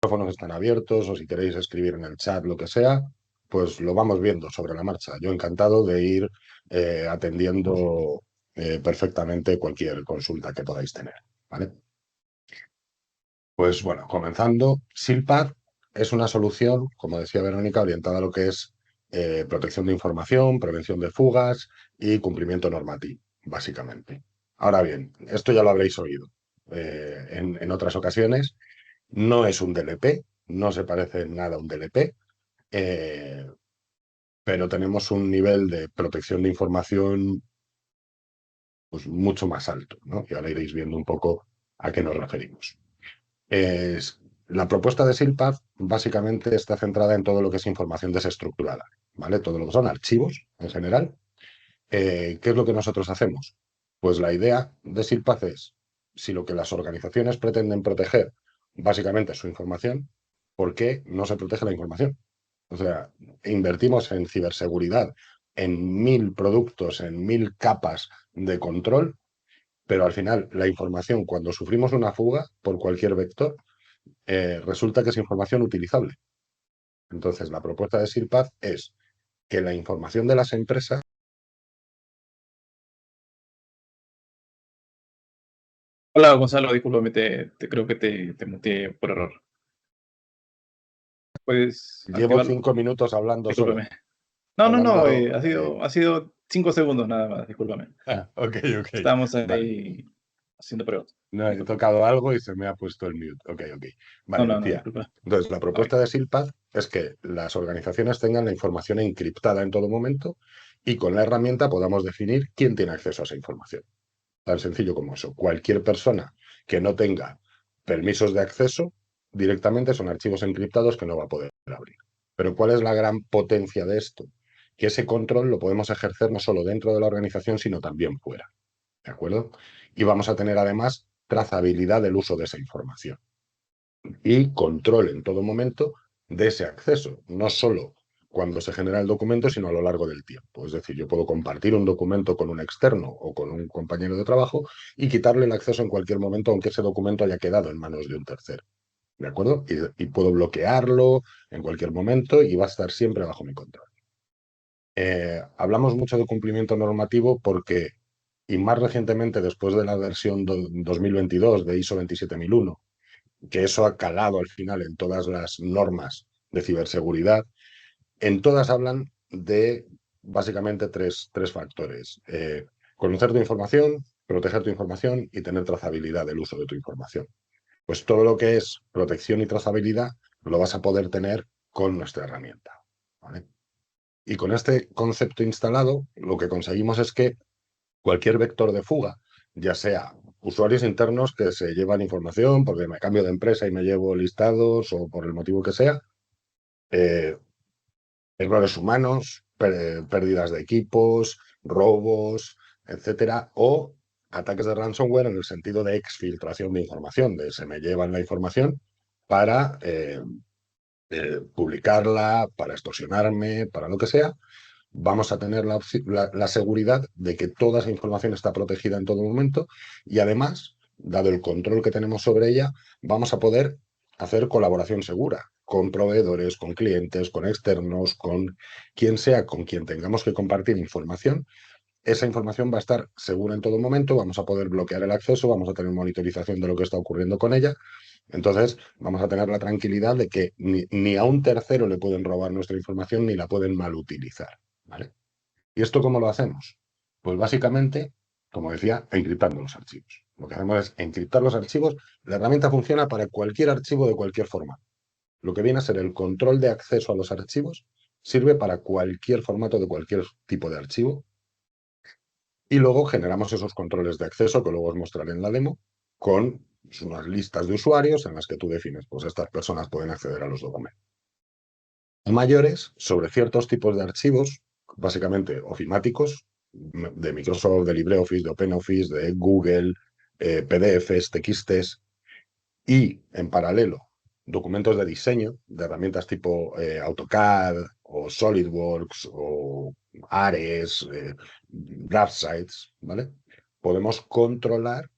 micrófonos están abiertos o si queréis escribir en el chat, lo que sea, pues lo vamos viendo sobre la marcha. Yo encantado de ir atendiendo perfectamente cualquier consulta que podáis tener, ¿vale? Pues bueno, comenzando, SILPAD es una solución, como decía Verónica, orientada a lo que es protección de información, prevención de fugas y cumplimiento normativo, básicamente. Ahora bien, esto ya lo habréis oído en otras ocasiones. No es un DLP, no se parece en nada a un DLP, eh, pero tenemos un nivel de protección de información pues, mucho más alto, ¿no? Y ahora iréis viendo un poco a qué nos referimos. La propuesta de SILPAD básicamente está centrada en todo lo que es información desestructurada, ¿vale? Todo lo que son archivos en general. ¿Qué es lo que nosotros hacemos? Pues la idea de SILPAD es, si lo que las organizaciones pretenden proteger básicamente es su información, ¿por qué no se protege la información? O sea, invertimos en ciberseguridad, en 1000 productos, en 1000 capas de control, pero al final la información, cuando sufrimos una fuga por cualquier vector, resulta que es información utilizable. Entonces, la propuesta de SILPAD es que la información de las empresas. Hola Gonzalo, discúlpame, creo que te muteé por error. ¿Puedes Llevo activarlo? 5 minutos hablando solo, Discúlpame. No, hablando. ha sido 5 segundos nada más, discúlpame. Ok, ok. Estábamos Vale. ahí haciendo pruebas. No, he Disculpa. tocado algo y se me ha puesto el mute. Ok, ok. Vale, No, decía. disculpa. Entonces, la A ver. propuesta de SILPAD es que las organizaciones tengan la información encriptada en todo momento y con la herramienta podamos definir quién tiene acceso a esa información. Tan sencillo como eso. Cualquier persona que no tenga permisos de acceso directamente son archivos encriptados que no va a poder abrir. Pero ¿cuál es la gran potencia de esto? Que ese control lo podemos ejercer no solo dentro de la organización, sino también fuera. ¿De acuerdo? Y vamos a tener además trazabilidad del uso de esa información y control en todo momento de ese acceso, no solo cuando se genera el documento, sino a lo largo del tiempo. Es decir, yo puedo compartir un documento con un externo o con un compañero de trabajo y quitarle el acceso en cualquier momento, aunque ese documento haya quedado en manos de un tercero. ¿De acuerdo? Y puedo bloquearlo en cualquier momento y va a estar siempre bajo mi control. Hablamos mucho de cumplimiento normativo porque, y más recientemente después de la versión 2022 de ISO 27001, que eso ha calado al final en todas las normas de ciberseguridad, en todas hablan de básicamente tres factores. Conocer tu información, proteger tu información y tener trazabilidad del uso de tu información. Pues todo lo que es protección y trazabilidad lo vas a poder tener con nuestra herramienta. ¿Vale? Y con este concepto instalado, lo que conseguimos es que cualquier vector de fuga, ya sea usuarios internos que se llevan información porque me cambio de empresa y me llevo listados o por el motivo que sea, eh, errores humanos, pérdidas de equipos, robos, etcétera, o ataques de ransomware en el sentido de exfiltración de información, de se me llevan la información para publicarla, para extorsionarme, para lo que sea. Vamos a tener la seguridad de que toda esa información está protegida en todo momento y además, dado el control que tenemos sobre ella, vamos a poder hacer colaboración segura con proveedores, con clientes, con externos, con quien sea con quien tengamos que compartir información. Esa información va a estar segura en todo momento, vamos a poder bloquear el acceso, vamos a tener monitorización de lo que está ocurriendo con ella. Entonces, vamos a tener la tranquilidad de que ni a un tercero le pueden robar nuestra información ni la pueden malutilizar. ¿Vale? ¿Y esto cómo lo hacemos? Pues básicamente, como decía, encriptando los archivos. Lo que hacemos es encriptar los archivos. La herramienta funciona para cualquier archivo de cualquier formato. Lo que viene a ser el control de acceso a los archivos sirve para cualquier formato de cualquier tipo de archivo. Y luego generamos esos controles de acceso que luego os mostraré en la demo con unas listas de usuarios en las que tú defines, pues estas personas pueden acceder a los documentos. Mayores sobre ciertos tipos de archivos, básicamente ofimáticos, de Microsoft, de LibreOffice, de OpenOffice, de Google, PDFs, TXTs, y en paralelo documentos de diseño, de herramientas tipo AutoCAD o SolidWorks o Ares, DraftSites, ¿vale? Podemos controlar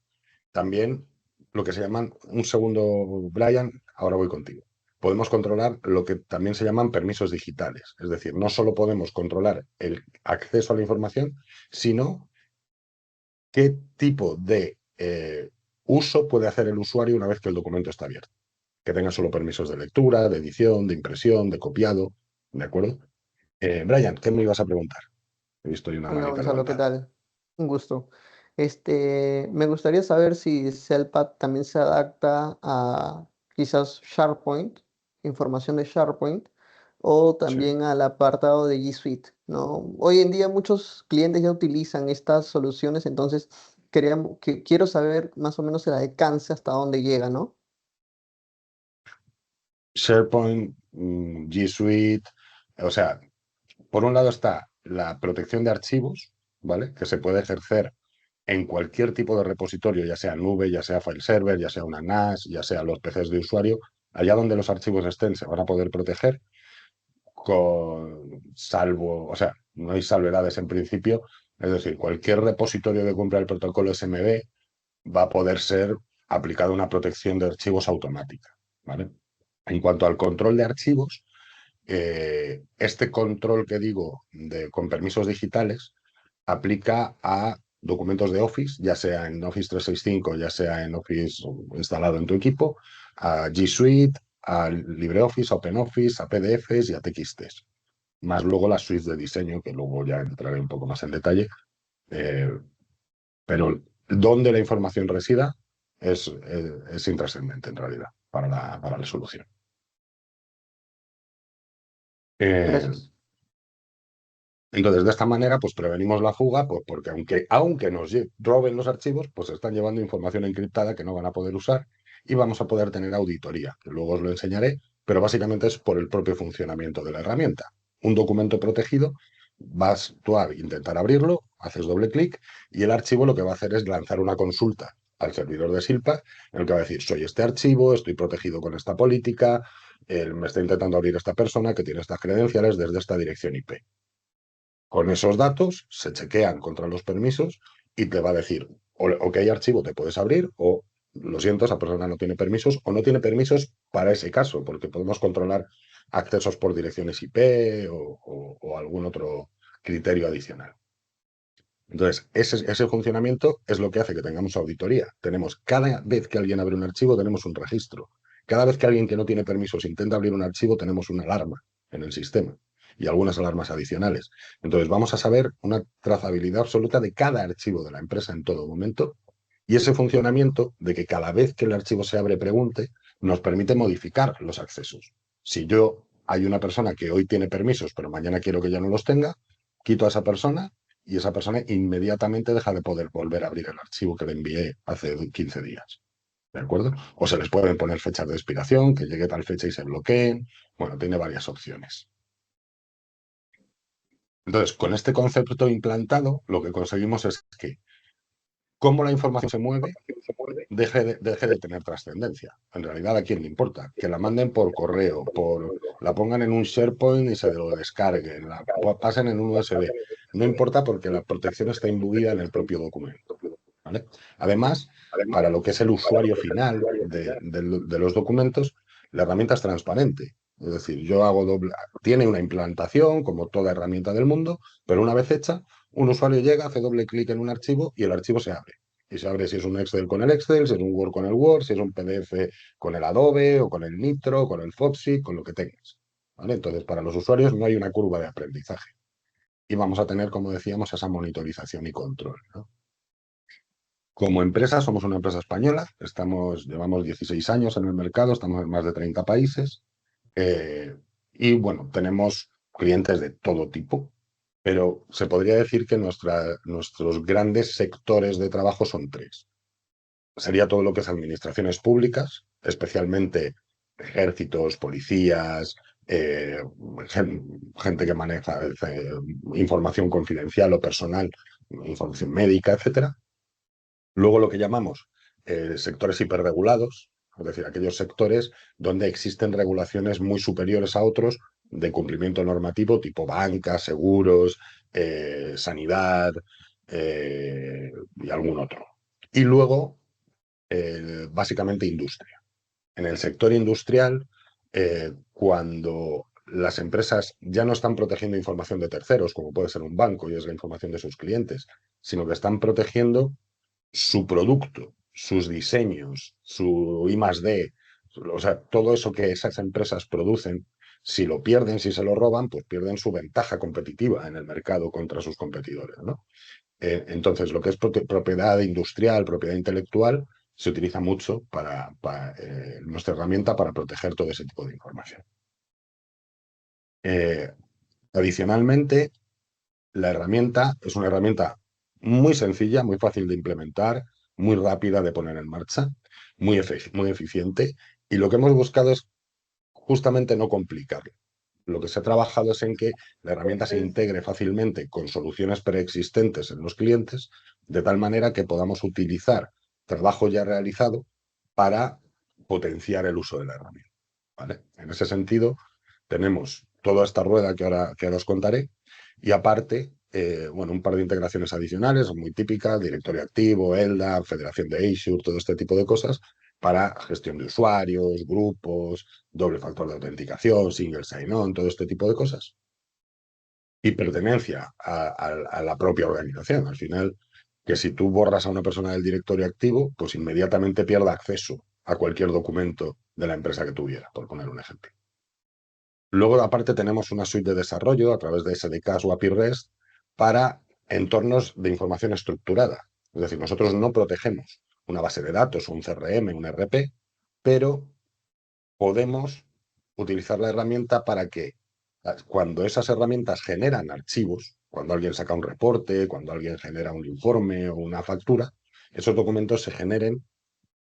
también lo que se llaman, un segundo, Brian, ahora voy contigo. podemos controlar lo que también se llaman permisos digitales. Es decir, no solo podemos controlar el acceso a la información, sino qué tipo de uso puede hacer el usuario una vez que el documento está abierto. Que tenga solo permisos de lectura, de edición, de impresión, de copiado. ¿De acuerdo? Brian, ¿qué me ibas a preguntar? He visto ahí una Hola manita Gonzalo, ¿qué levantada. tal? Un gusto. Me gustaría saber si Cellpad también se adapta a quizás SharePoint, información de SharePoint, o Sí. también al apartado de G Suite, ¿no? Hoy en día muchos clientes ya utilizan estas soluciones, entonces quiero saber más o menos el alcance hasta dónde llega, ¿no? SharePoint, G Suite, o sea, por un lado está la protección de archivos, ¿vale? Que se puede ejercer en cualquier tipo de repositorio, ya sea nube, ya sea file server, ya sea una NAS, ya sea los PCs de usuario, allá donde los archivos estén se van a poder proteger con salvo, o sea, no hay salvedades en principio, es decir, cualquier repositorio que cumpla el protocolo SMB va a poder ser aplicada una protección de archivos automática, ¿vale? En cuanto al control de archivos, este control que digo con permisos digitales aplica a documentos de Office, ya sea en Office 365, ya sea en Office instalado en tu equipo, a G Suite, a LibreOffice, a OpenOffice, a PDFs y a TXTs. Más luego las suites de diseño, que luego ya entraré un poco más en detalle. eh, pero dónde la información resida es intrascendente en realidad para la solución. Eh, Gracias. Entonces, de esta manera, pues prevenimos la fuga, pues porque aunque nos roben los archivos, pues están llevando información encriptada que no van a poder usar y vamos a poder tener auditoría, que luego os lo enseñaré, pero básicamente es por el propio funcionamiento de la herramienta. Un documento protegido, vas tú a intentar abrirlo, haces doble clic y el archivo lo que va a hacer es lanzar una consulta al servidor de Silpa, en el que va a decir, soy este archivo, estoy protegido con esta política, me está intentando abrir esta persona que tiene estas credenciales desde esta dirección IP. Con esos datos se chequean contra los permisos y te va a decir, o qué archivo te puedes abrir, o lo siento, esa persona no tiene permisos, o no tiene permisos para ese caso, porque podemos controlar accesos por direcciones IP o algún otro criterio adicional. Entonces, ese funcionamiento es lo que hace que tengamos auditoría. Tenemos, cada vez que alguien abre un archivo, tenemos un registro. Cada vez que alguien que no tiene permisos intenta abrir un archivo, tenemos una alarma en el sistema y algunas alarmas adicionales. Entonces, vamos a saber una trazabilidad absoluta de cada archivo de la empresa en todo momento y ese funcionamiento de que cada vez que el archivo se abre pregunte, nos permite modificar los accesos. Si yo hay una persona que hoy tiene permisos, pero mañana quiero que ya no los tenga, quito a esa persona y esa persona inmediatamente deja de poder volver a abrir el archivo que le envié hace 15 días. ¿De acuerdo? O se les pueden poner fechas de expiración, que llegue tal fecha y se bloqueen. Bueno, tiene varias opciones. Entonces, con este concepto implantado, lo que conseguimos es que cómo la información se mueve deje de tener trascendencia. En realidad, ¿a quién le importa? Que la manden por correo, la pongan en un SharePoint y se lo descarguen, la pasen en un USB. No importa porque la protección está imbuida en el propio documento. ¿Vale? Además, para lo que es el usuario final de los documentos, la herramienta es transparente. Es decir, yo hago tiene una implantación como toda herramienta del mundo, pero una vez hecha, un usuario llega, hace doble clic en un archivo y el archivo se abre. Y se abre si es un Excel con el Excel, si es un Word con el Word, si es un PDF con el Adobe o con el Nitro, con el Foxy, con lo que tengas. ¿Vale? Entonces, para los usuarios no hay una curva de aprendizaje. Y vamos a tener, como decíamos, esa monitorización y control, ¿no? Como empresa, somos una empresa española, llevamos 16 años en el mercado, estamos en más de 30 países y bueno, tenemos clientes de todo tipo, pero se podría decir que nuestros grandes sectores de trabajo son tres. Sería todo lo que es administraciones públicas, especialmente ejércitos, policías, gente que maneja información confidencial o personal, información médica, etcétera. Luego lo que llamamos sectores hiperregulados, es decir, aquellos sectores donde existen regulaciones muy superiores a otros de cumplimiento normativo, tipo banca, seguros, sanidad y algún otro. Y luego, básicamente, industria. En el sector industrial cuando las empresas ya no están protegiendo información de terceros, como puede ser un banco y es la información de sus clientes, sino que están protegiendo su producto, sus diseños, su I+D, o sea, todo eso que esas empresas producen, si lo pierden, si se lo roban, pues pierden su ventaja competitiva en el mercado contra sus competidores, ¿no? Entonces, lo que es propiedad industrial, propiedad intelectual, se utiliza mucho para nuestra herramienta para proteger todo ese tipo de información. Adicionalmente, la herramienta es una herramienta muy sencilla, muy fácil de implementar, muy rápida de poner en marcha, muy eficiente, y lo que hemos buscado es justamente no complicarlo. Lo que se ha trabajado es en que la herramienta se integre fácilmente con soluciones preexistentes en los clientes, de tal manera que podamos utilizar trabajo ya realizado para potenciar el uso de la herramienta, ¿vale? En ese sentido, tenemos toda esta rueda que ahora os contaré y aparte, bueno, un par de integraciones adicionales, muy típicas, directorio activo, LDAP, federación de Azure, todo este tipo de cosas para gestión de usuarios, grupos, doble factor de autenticación, single sign-on, todo este tipo de cosas. Y pertenencia a la propia organización. Al final, que si tú borras a una persona del directorio activo, pues inmediatamente pierde acceso a cualquier documento de la empresa que tuviera, por poner un ejemplo. Luego, aparte, tenemos una suite de desarrollo a través de SDKs o API REST para entornos de información estructurada. Es decir, nosotros no protegemos una base de datos, un CRM, un RP, pero podemos utilizar la herramienta para que cuando esas herramientas generan archivos, cuando alguien saca un reporte, cuando alguien genera un informe o una factura, esos documentos se generen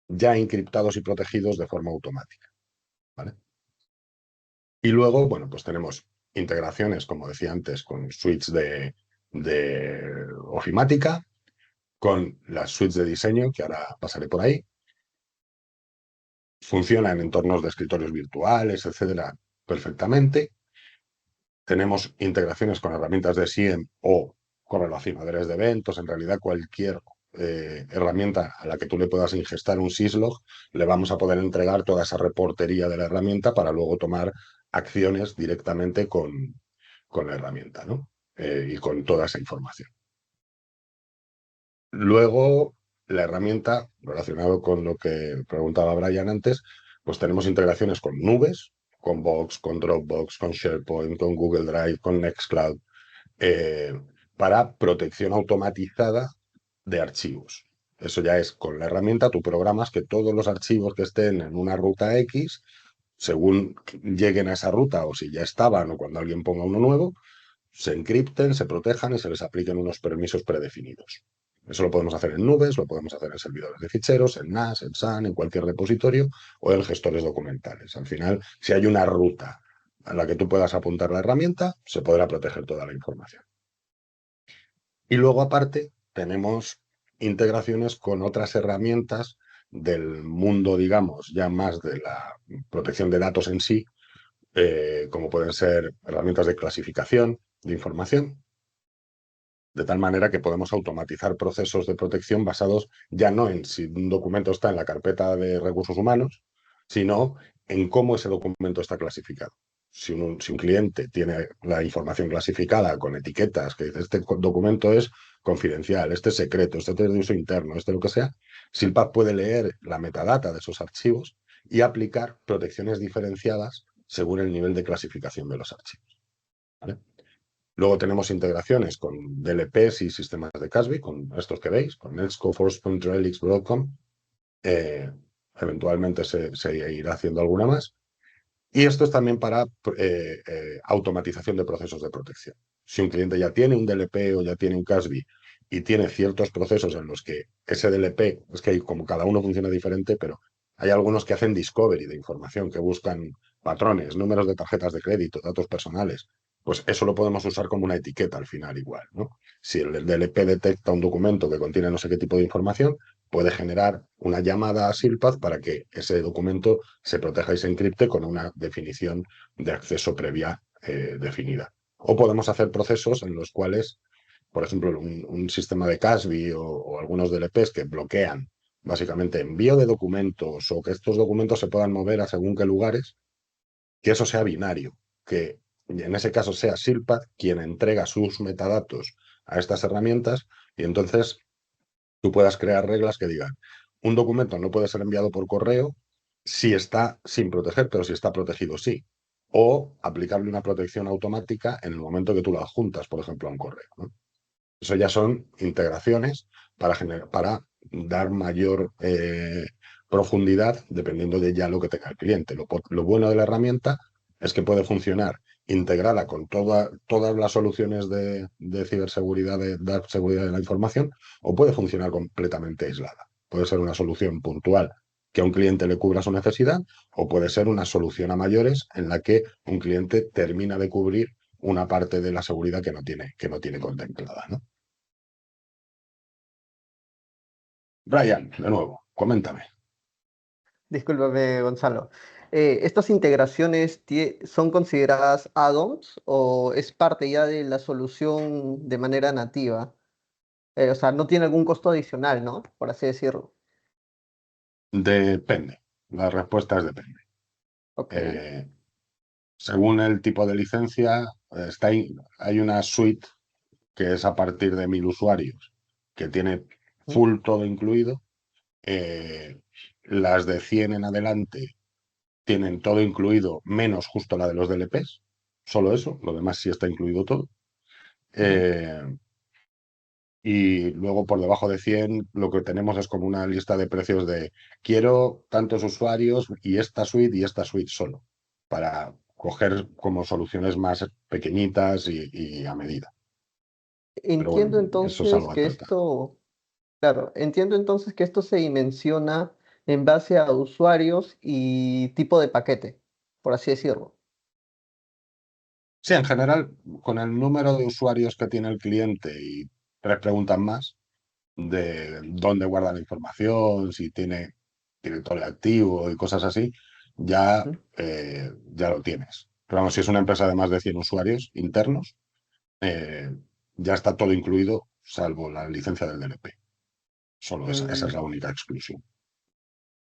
ya encriptados y protegidos de forma automática, ¿vale? Y luego, bueno, pues tenemos integraciones, como decía antes, con suites de ofimática, con las suites de diseño, que ahora pasaré por ahí. Funciona en entornos de escritorios virtuales, etcétera, perfectamente. Tenemos integraciones con herramientas de SIEM o correlacionadores de eventos. En realidad, cualquier herramienta a la que tú le puedas ingestar un syslog, le vamos a poder entregar toda esa reportería de la herramienta para luego tomar acciones directamente con la herramienta, ¿no? Y con toda esa información. Luego, la herramienta, relacionado con lo que preguntaba Brian antes, pues tenemos integraciones con nubes, con Box, con Dropbox, con SharePoint, con Google Drive, con Nextcloud, para protección automatizada de archivos. Eso ya es con la herramienta, tú programas que todos los archivos que estén en una ruta X, según lleguen a esa ruta o si ya estaban o cuando alguien ponga uno nuevo, se encripten, se protejan y se les apliquen unos permisos predefinidos. Eso lo podemos hacer en nubes, lo podemos hacer en servidores de ficheros, en NAS, en SAN, en cualquier repositorio o en gestores documentales. Al final, si hay una ruta a la que tú puedas apuntar la herramienta, se podrá proteger toda la información. Y luego, aparte, tenemos integraciones con otras herramientas del mundo, digamos, ya más de la protección de datos en sí, como pueden ser herramientas de clasificación de información, de tal manera que podemos automatizar procesos de protección basados ya no en si un documento está en la carpeta de recursos humanos, sino en cómo ese documento está clasificado. Si un cliente tiene la información clasificada con etiquetas que dice este documento es confidencial, este es secreto, este es de uso interno, este lo que sea, SILPAD puede leer la metadata de esos archivos y aplicar protecciones diferenciadas según el nivel de clasificación de los archivos, ¿vale? Luego tenemos integraciones con DLPs y sistemas de CASB, con estos que veis, con Netscope, Forcepoint, Relix, Broadcom. Eventualmente se irá haciendo alguna más. Y esto es también para automatización de procesos de protección. Si un cliente ya tiene un DLP o ya tiene un CASB y tiene ciertos procesos en los que ese DLP, es que como cada uno funciona diferente, pero hay algunos que hacen discovery de información, que buscan patrones, números de tarjetas de crédito, datos personales, pues eso lo podemos usar como una etiqueta al final igual, ¿no? Si el DLP detecta un documento que contiene no sé qué tipo de información, puede generar una llamada a SILPAD para que ese documento se proteja y se encripte con una definición de acceso previa definida. O podemos hacer procesos en los cuales, por ejemplo, un sistema de CASB o algunos DLPs que bloquean básicamente envío de documentos o que estos documentos se puedan mover a según qué lugares, que eso sea binario, que en ese caso sea Silpad quien entrega sus metadatos a estas herramientas y entonces tú puedas crear reglas que digan, un documento no puede ser enviado por correo si está sin proteger, pero si está protegido sí. O aplicarle una protección automática en el momento que tú lo adjuntas, por ejemplo, a un correo, ¿no? Eso ya son integraciones para dar mayor profundidad dependiendo de ya lo que tenga el cliente. Lo bueno de la herramienta es que puede funcionar integrada con todas las soluciones de ciberseguridad, de dar seguridad de la información, o puede funcionar completamente aislada. Puede ser una solución puntual que a un cliente le cubra su necesidad, o puede ser una solución a mayores en la que un cliente termina de cubrir una parte de la seguridad que no tiene contemplada, ¿no? Brian, de nuevo, coméntame. Discúlpame, Gonzalo. ¿Estas integraciones son consideradas add-ons o es parte ya de la solución de manera nativa? O sea, no tiene algún costo adicional, ¿no? Por así decirlo. Depende. La respuesta es depende. Ok. Eh, Según el tipo de licencia, hay una suite que es a partir de 1000 usuarios, que tiene ¿Mm? full todo incluido. Las de 100 en adelante tienen todo incluido, menos justo la de los DLPs. Solo eso, lo demás sí está incluido todo. Ujú. Eh, y luego por debajo de 100 lo que tenemos es como una lista de precios de quiero tantos usuarios y esta suite solo, para coger como soluciones más pequeñitas y a medida. Pero bueno, Entiendo eso es entonces algo a que tratar. esto, claro, entiendo entonces que esto se dimensiona en base a usuarios y tipo de paquete, por así decirlo. Sí, en general, con el número de usuarios que tiene el cliente y 3 preguntas más de dónde guarda la información, si tiene directorio activo y cosas así, ya, Ujú. ya lo tienes. Pero vamos, si es una empresa de más de 100 usuarios internos, eh, ya está todo incluido, salvo la licencia del DLP. Solo esa Mm, es la única exclusión.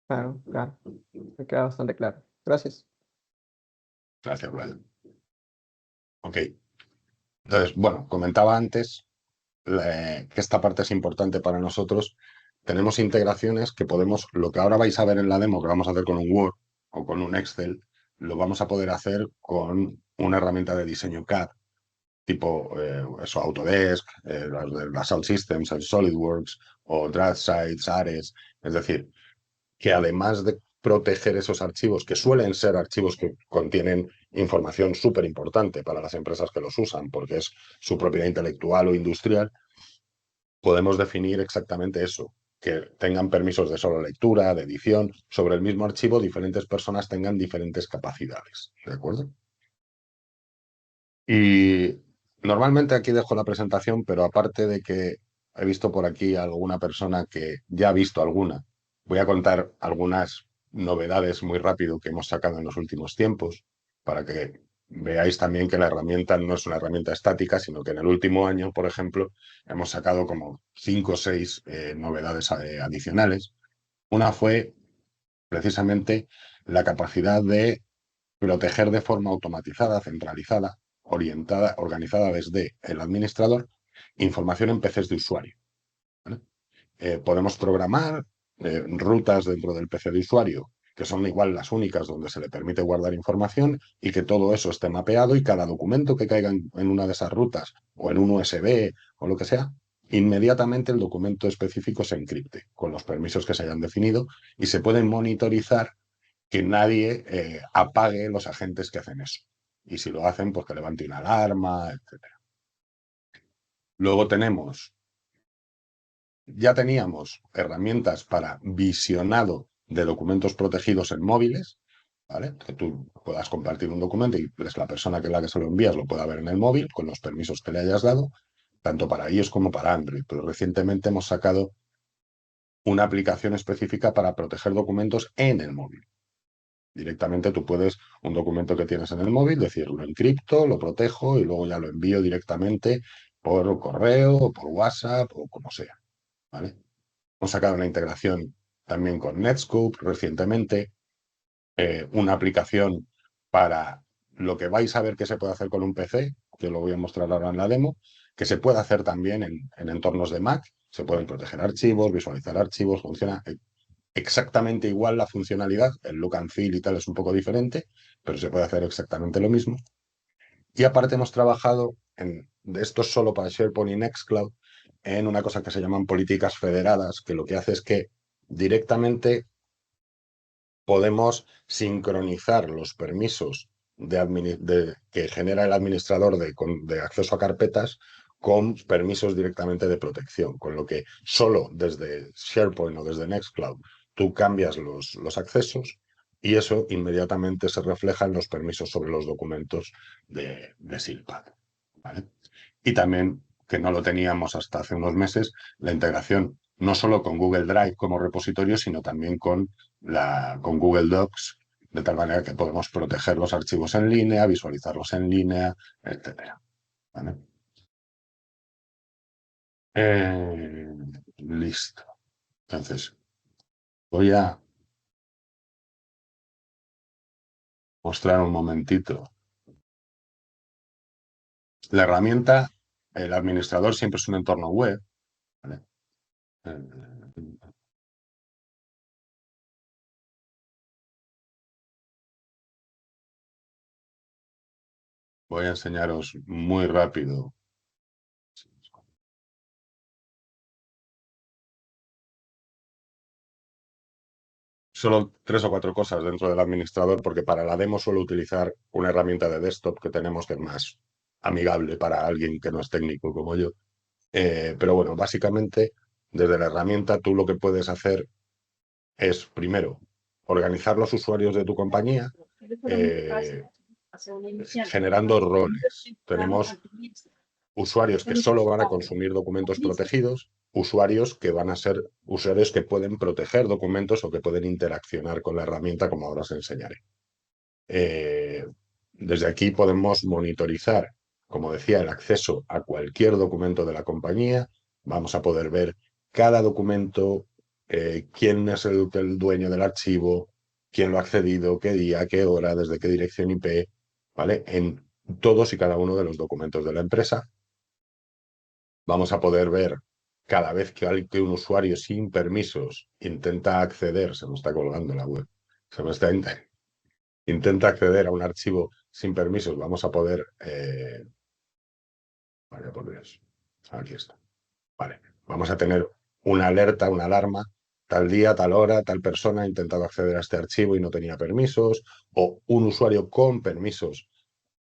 claro, claro. Me queda bastante claro. Gracias. Gracias, Brian. Ok. Entonces, bueno, comentaba antes que esta parte es importante para nosotros. Tenemos integraciones que podemos, lo que ahora vais a ver en la demo, que vamos a hacer con un Word o con un Excel, lo vamos a poder hacer con una herramienta de diseño CAD, tipo eso, Autodesk, las OutSystems, el SolidWorks o DraftSites, Ares. Es decir, que además de proteger esos archivos, que suelen ser archivos que contienen información súper importante para las empresas que los usan, porque es su propiedad intelectual o industrial, podemos definir exactamente eso, que tengan permisos de solo lectura, de edición, sobre el mismo archivo, diferentes personas tengan diferentes capacidades, ¿de acuerdo? Y normalmente aquí dejo la presentación, pero aparte de que he visto por aquí alguna persona que ya ha visto alguna, voy a contar algunas novedades muy rápido que hemos sacado en los últimos tiempos, para que veáis también que la herramienta no es una herramienta estática, sino que en el último año, por ejemplo, hemos sacado como 5 o 6 novedades adicionales. Una fue precisamente la capacidad de proteger de forma automatizada, centralizada, orientada, organizada desde el administrador, información en PCs de usuario, ¿vale? Podemos programar rutas dentro del PC de usuario, que son igual las únicas donde se le permite guardar información y que todo eso esté mapeado y cada documento que caiga en una de esas rutas o en un USB o lo que sea, inmediatamente el documento específico se encripte con los permisos que se hayan definido y se pueden monitorizar que nadie apague los agentes que hacen eso. Y si lo hacen, pues que levante una alarma, etc. Luego ya teníamos herramientas para visionado de documentos protegidos en móviles, ¿vale? Que tú puedas compartir un documento y pues, la persona que la que se lo envías lo pueda ver en el móvil con los permisos que le hayas dado, tanto para iOS como para Android. Pero recientemente hemos sacado una aplicación específica para proteger documentos en el móvil. Directamente tú puedes, un documento que tienes en el móvil, decir, lo encripto, lo protejo y luego ya lo envío directamente por correo, o por WhatsApp o como sea, ¿vale? Hemos sacado una integración también con Netscope recientemente, una aplicación para lo que vais a ver que se puede hacer con un PC, que lo voy a mostrar ahora en la demo, que se puede hacer también en entornos de Mac. Se pueden proteger archivos, visualizar archivos, funciona exactamente igual la funcionalidad, el look and feel y tal es un poco diferente, pero se puede hacer exactamente lo mismo. Y aparte hemos trabajado de esto solo para SharePoint y Nextcloud, en una cosa que se llaman políticas federadas, que lo que hace es que directamente podemos sincronizar los permisos que genera el administrador de acceso a carpetas con permisos directamente de protección, con lo que solo desde SharePoint o desde Nextcloud tú cambias los accesos y eso inmediatamente se refleja en los permisos sobre los documentos de SILPAD, ¿vale? Y también, que no lo teníamos hasta hace unos meses, la integración no solo con Google Drive como repositorio, sino también con Google Docs, de tal manera que podemos proteger los archivos en línea, visualizarlos en línea, etc. ¿Vale? Listo. Entonces, voy a mostrar un momentito. La herramienta, el administrador siempre es un entorno web. ¿Vale? Voy a enseñaros muy rápido. Solo 3 o 4 cosas dentro del administrador, porque para la demo suelo utilizar una herramienta de desktop que tenemos que es más amigable para alguien que no es técnico como yo. Pero bueno, básicamente desde la herramienta tú lo que puedes hacer es, primero, organizar los usuarios de tu compañía generando roles. Tenemos usuarios que solo van a consumir documentos protegidos, usuarios que van a ser usuarios que pueden proteger documentos o que pueden interaccionar con la herramienta, como ahora os enseñaré. Desde aquí podemos monitorizar, como decía, el acceso a cualquier documento de la compañía. Vamos a poder ver cada documento, quién es el dueño del archivo, quién lo ha accedido, qué día, qué hora, desde qué dirección IP, ¿vale? En todos y cada uno de los documentos de la empresa. Vamos a poder ver cada vez que un usuario sin permisos intenta acceder, se me está colgando la web, se me está intenta acceder a un archivo sin permisos, vamos a poder... vaya por Dios, aquí está. Vale, vamos a tener una alerta, una alarma, tal día, tal hora, tal persona ha intentado acceder a este archivo y no tenía permisos, o un usuario con permisos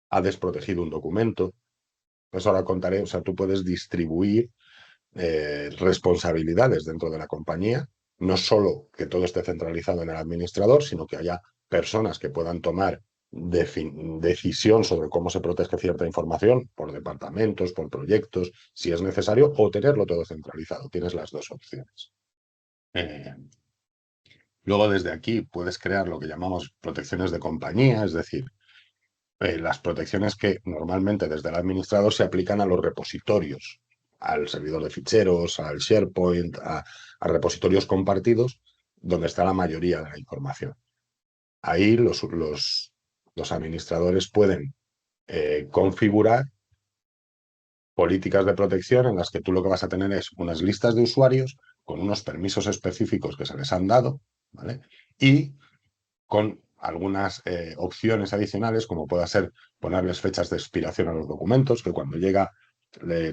ha desprotegido un documento. Pues ahora contaré, o sea, tú puedes distribuir responsabilidades dentro de la compañía, no solo que todo esté centralizado en el administrador, sino que haya personas que puedan tomar decisión sobre cómo se protege cierta información por departamentos, por proyectos, si es necesario, o tenerlo todo centralizado. Tienes las dos opciones. Luego desde aquí puedes crear lo que llamamos protecciones de compañía, es decir, las protecciones que normalmente desde el administrador se aplican a los repositorios, al servidor de ficheros, al SharePoint, a repositorios compartidos, donde está la mayoría de la información. Ahí los administradores pueden configurar políticas de protección en las que tú lo que vas a tener es unas listas de usuarios con unos permisos específicos que se les han dado, ¿vale? Y con algunas opciones adicionales, como pueda ser ponerles fechas de expiración a los documentos, que cuando llega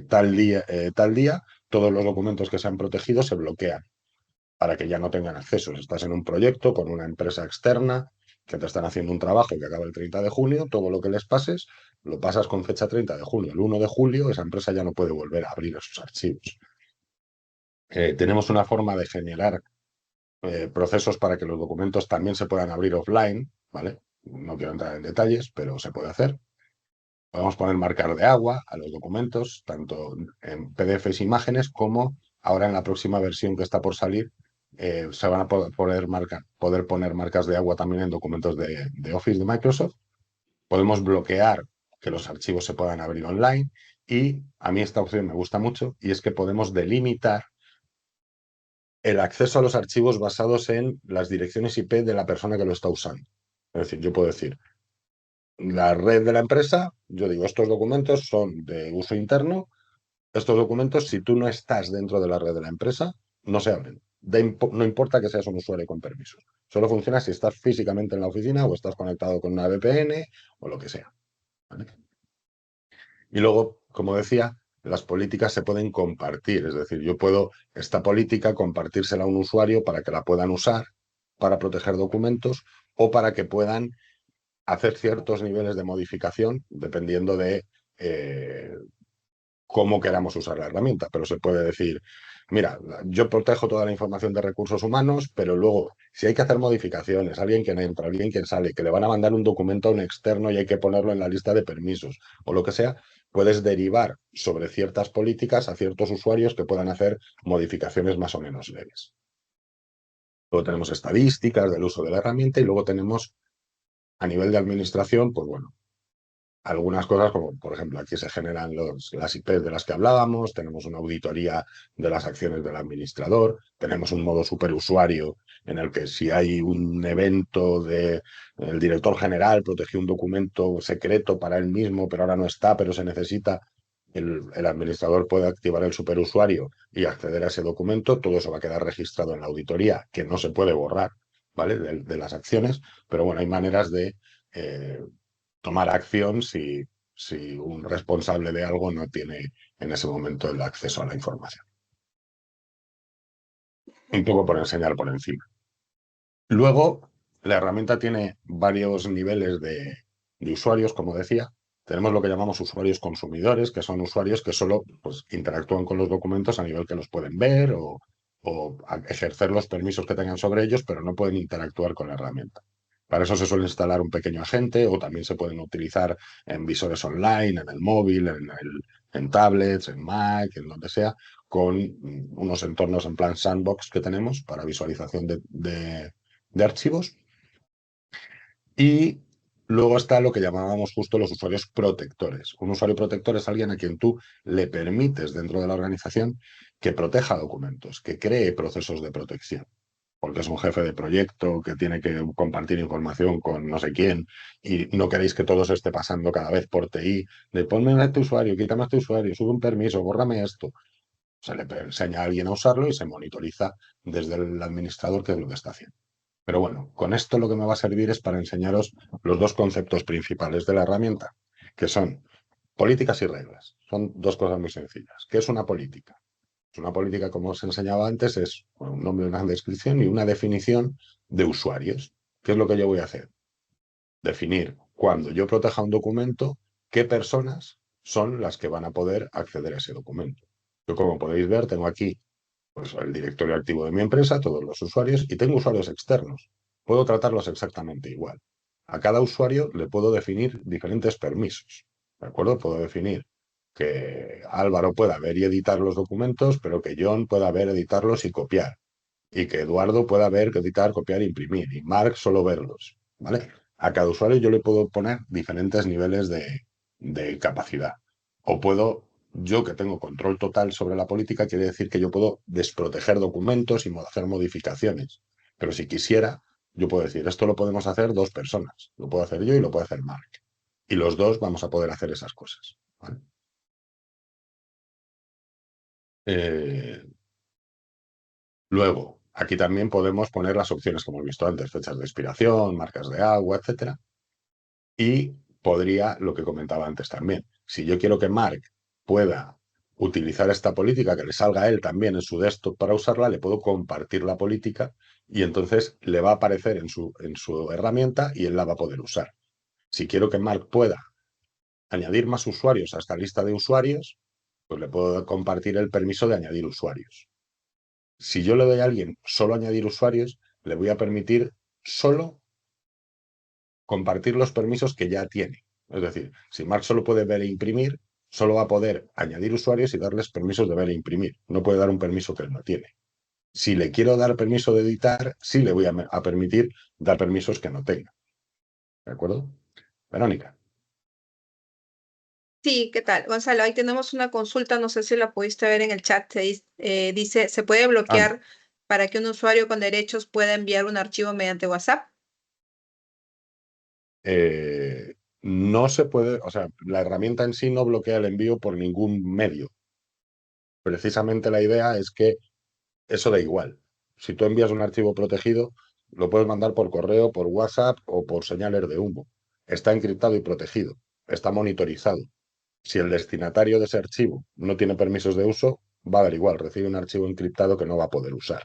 tal día, todos los documentos que se han protegido se bloquean para que ya no tengan acceso. Si estás en un proyecto con una empresa externa que te están haciendo un trabajo que acaba el 30 de junio, todo lo que les pases lo pasas con fecha 30 de junio. El 1 de julio esa empresa ya no puede volver a abrir esos archivos. Tenemos una forma de generar procesos para que los documentos también se puedan abrir offline, ¿vale? No quiero entrar en detalles, pero se puede hacer. Podemos poner marcar de agua a los documentos, tanto en PDFs, imágenes, como ahora en la próxima versión que está por salir, se van a poder poner marcas de agua también en documentos de Office de Microsoft. Podemos bloquear que los archivos se puedan abrir online y a mí esta opción me gusta mucho y es que podemos delimitar el acceso a los archivos basados en las direcciones IP de la persona que lo está usando. Es decir, yo puedo decir, la red de la empresa, yo digo, estos documentos son de uso interno, estos documentos, si tú no estás dentro de la red de la empresa, no se abren. No importa que seas un usuario con permisos. Solo funciona si estás físicamente en la oficina o estás conectado con una VPN o lo que sea. ¿Vale? Y luego, como decía, las políticas se pueden compartir. Es decir, yo puedo esta política compartírsela a un usuario para que la puedan usar para proteger documentos o para que puedan hacer ciertos niveles de modificación dependiendo de cómo queramos usar la herramienta, pero se puede decir, mira, yo protejo toda la información de recursos humanos, pero luego, si hay que hacer modificaciones, alguien que entra, alguien que sale, que le van a mandar un documento a un externo y hay que ponerlo en la lista de permisos o lo que sea, puedes derivar sobre ciertas políticas a ciertos usuarios que puedan hacer modificaciones más o menos leves. Luego tenemos estadísticas del uso de la herramienta y luego tenemos a nivel de administración, pues bueno, algunas cosas como, por ejemplo, aquí se generan las IPs de las que hablábamos, tenemos una auditoría de las acciones del administrador, tenemos un modo superusuario en el que si hay un evento de el director general protegió un documento secreto para él mismo, pero ahora no está, pero se necesita, el administrador puede activar el superusuario y acceder a ese documento, todo eso va a quedar registrado en la auditoría, que no se puede borrar, ¿vale? De las acciones, pero bueno, hay maneras de tomar acción si un responsable de algo no tiene en ese momento el acceso a la información. Un poco por enseñar por encima. Luego, la herramienta tiene varios niveles de usuarios, como decía. Tenemos lo que llamamos usuarios consumidores, que son usuarios que solo pues, interactúan con los documentos a nivel que los pueden ver o ejercer los permisos que tengan sobre ellos, pero no pueden interactuar con la herramienta. Para eso se suele instalar un pequeño agente o también se pueden utilizar en visores online, en el móvil, en tablets, en Mac, en donde sea, con unos entornos en plan sandbox que tenemos para visualización de archivos. Y luego está lo que llamábamos justo los usuarios protectores. Un usuario protector es alguien a quien tú le permites dentro de la organización que proteja documentos, que cree procesos de protección. Porque es un jefe de proyecto que tiene que compartir información con no sé quién y no queréis que todo se esté pasando cada vez por TI, de ponme a este usuario, quítame a este usuario, sube un permiso, bórrame esto. Se le enseña a alguien a usarlo y se monitoriza desde el administrador qué es lo que está haciendo. Pero bueno, con esto lo que me va a servir es para enseñaros los dos conceptos principales de la herramienta, que son políticas y reglas. Son dos cosas muy sencillas. ¿Qué es una política? Pues una política, como os enseñaba antes, es un nombre, una descripción y una definición de usuarios. ¿Qué es lo que yo voy a hacer? Definir cuando yo proteja un documento, qué personas son las que van a poder acceder a ese documento. Yo, como podéis ver, tengo aquí pues, el directorio activo de mi empresa, todos los usuarios, y tengo usuarios externos. Puedo tratarlos exactamente igual. A cada usuario le puedo definir diferentes permisos. ¿De acuerdo? Puedo definir que Álvaro pueda ver y editar los documentos, pero que John pueda ver, editarlos y copiar. Y que Eduardo pueda ver, editar, copiar e imprimir. Y Mark solo verlos. ¿Vale? A cada usuario yo le puedo poner diferentes niveles de capacidad. O puedo, yo que tengo control total sobre la política, quiere decir que yo puedo desproteger documentos y hacer modificaciones. Pero si quisiera, yo puedo decir, esto lo podemos hacer dos personas. Lo puedo hacer yo y lo puede hacer Mark. Y los dos vamos a poder hacer esas cosas. ¿Vale? Eh, Luego, aquí también podemos poner las opciones que hemos visto antes, fechas de expiración, marcas de agua, etcétera. Y podría, lo que comentaba antes también, si yo quiero que Mark pueda utilizar esta política, que le salga a él también en su desktop para usarla, le puedo compartir la política y entonces le va a aparecer en su herramienta y él la va a poder usar. Si quiero que Mark pueda añadir más usuarios a esta lista de usuarios, pues le puedo compartir el permiso de añadir usuarios. Si yo le doy a alguien solo añadir usuarios, le voy a permitir solo compartir los permisos que ya tiene. Es decir, si Mark solo puede ver e imprimir, solo va a poder añadir usuarios y darles permisos de ver e imprimir. No puede dar un permiso que él no tiene. Si le quiero dar permiso de editar, sí le voy a permitir dar permisos que no tenga. ¿De acuerdo? Verónica. Sí, ¿qué tal? Gonzalo, ahí tenemos una consulta, no sé si la pudiste ver en el chat, dice, ¿se puede Ah, bloquear para que un usuario con derechos pueda enviar un archivo mediante WhatsApp? eh, no se puede, o sea, la herramienta en sí no bloquea el envío por ningún medio. Precisamente la idea es que eso da igual. Si tú envías un archivo protegido, lo puedes mandar por correo, por WhatsApp o por señales de humo. Está encriptado y protegido. Está monitorizado. Si el destinatario de ese archivo no tiene permisos de uso, va a dar igual, recibe un archivo encriptado que no va a poder usar.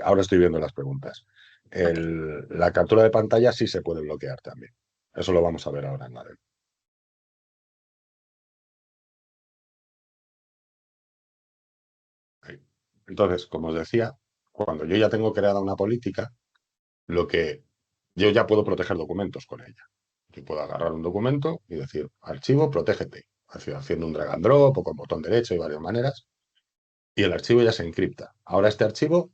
Ahora estoy viendo las preguntas. Ok. La captura de pantalla sí se puede bloquear también. Eso lo vamos a ver ahora en la demo. Ahí. Entonces, como os decía, cuando yo ya tengo creada una política, lo que yo ya puedo proteger documentos con ella. Yo puedo agarrar un documento y decir, archivo, protégete, haciendo un drag and drop o con botón derecho y varias maneras, y el archivo ya se encripta. Ahora este archivo,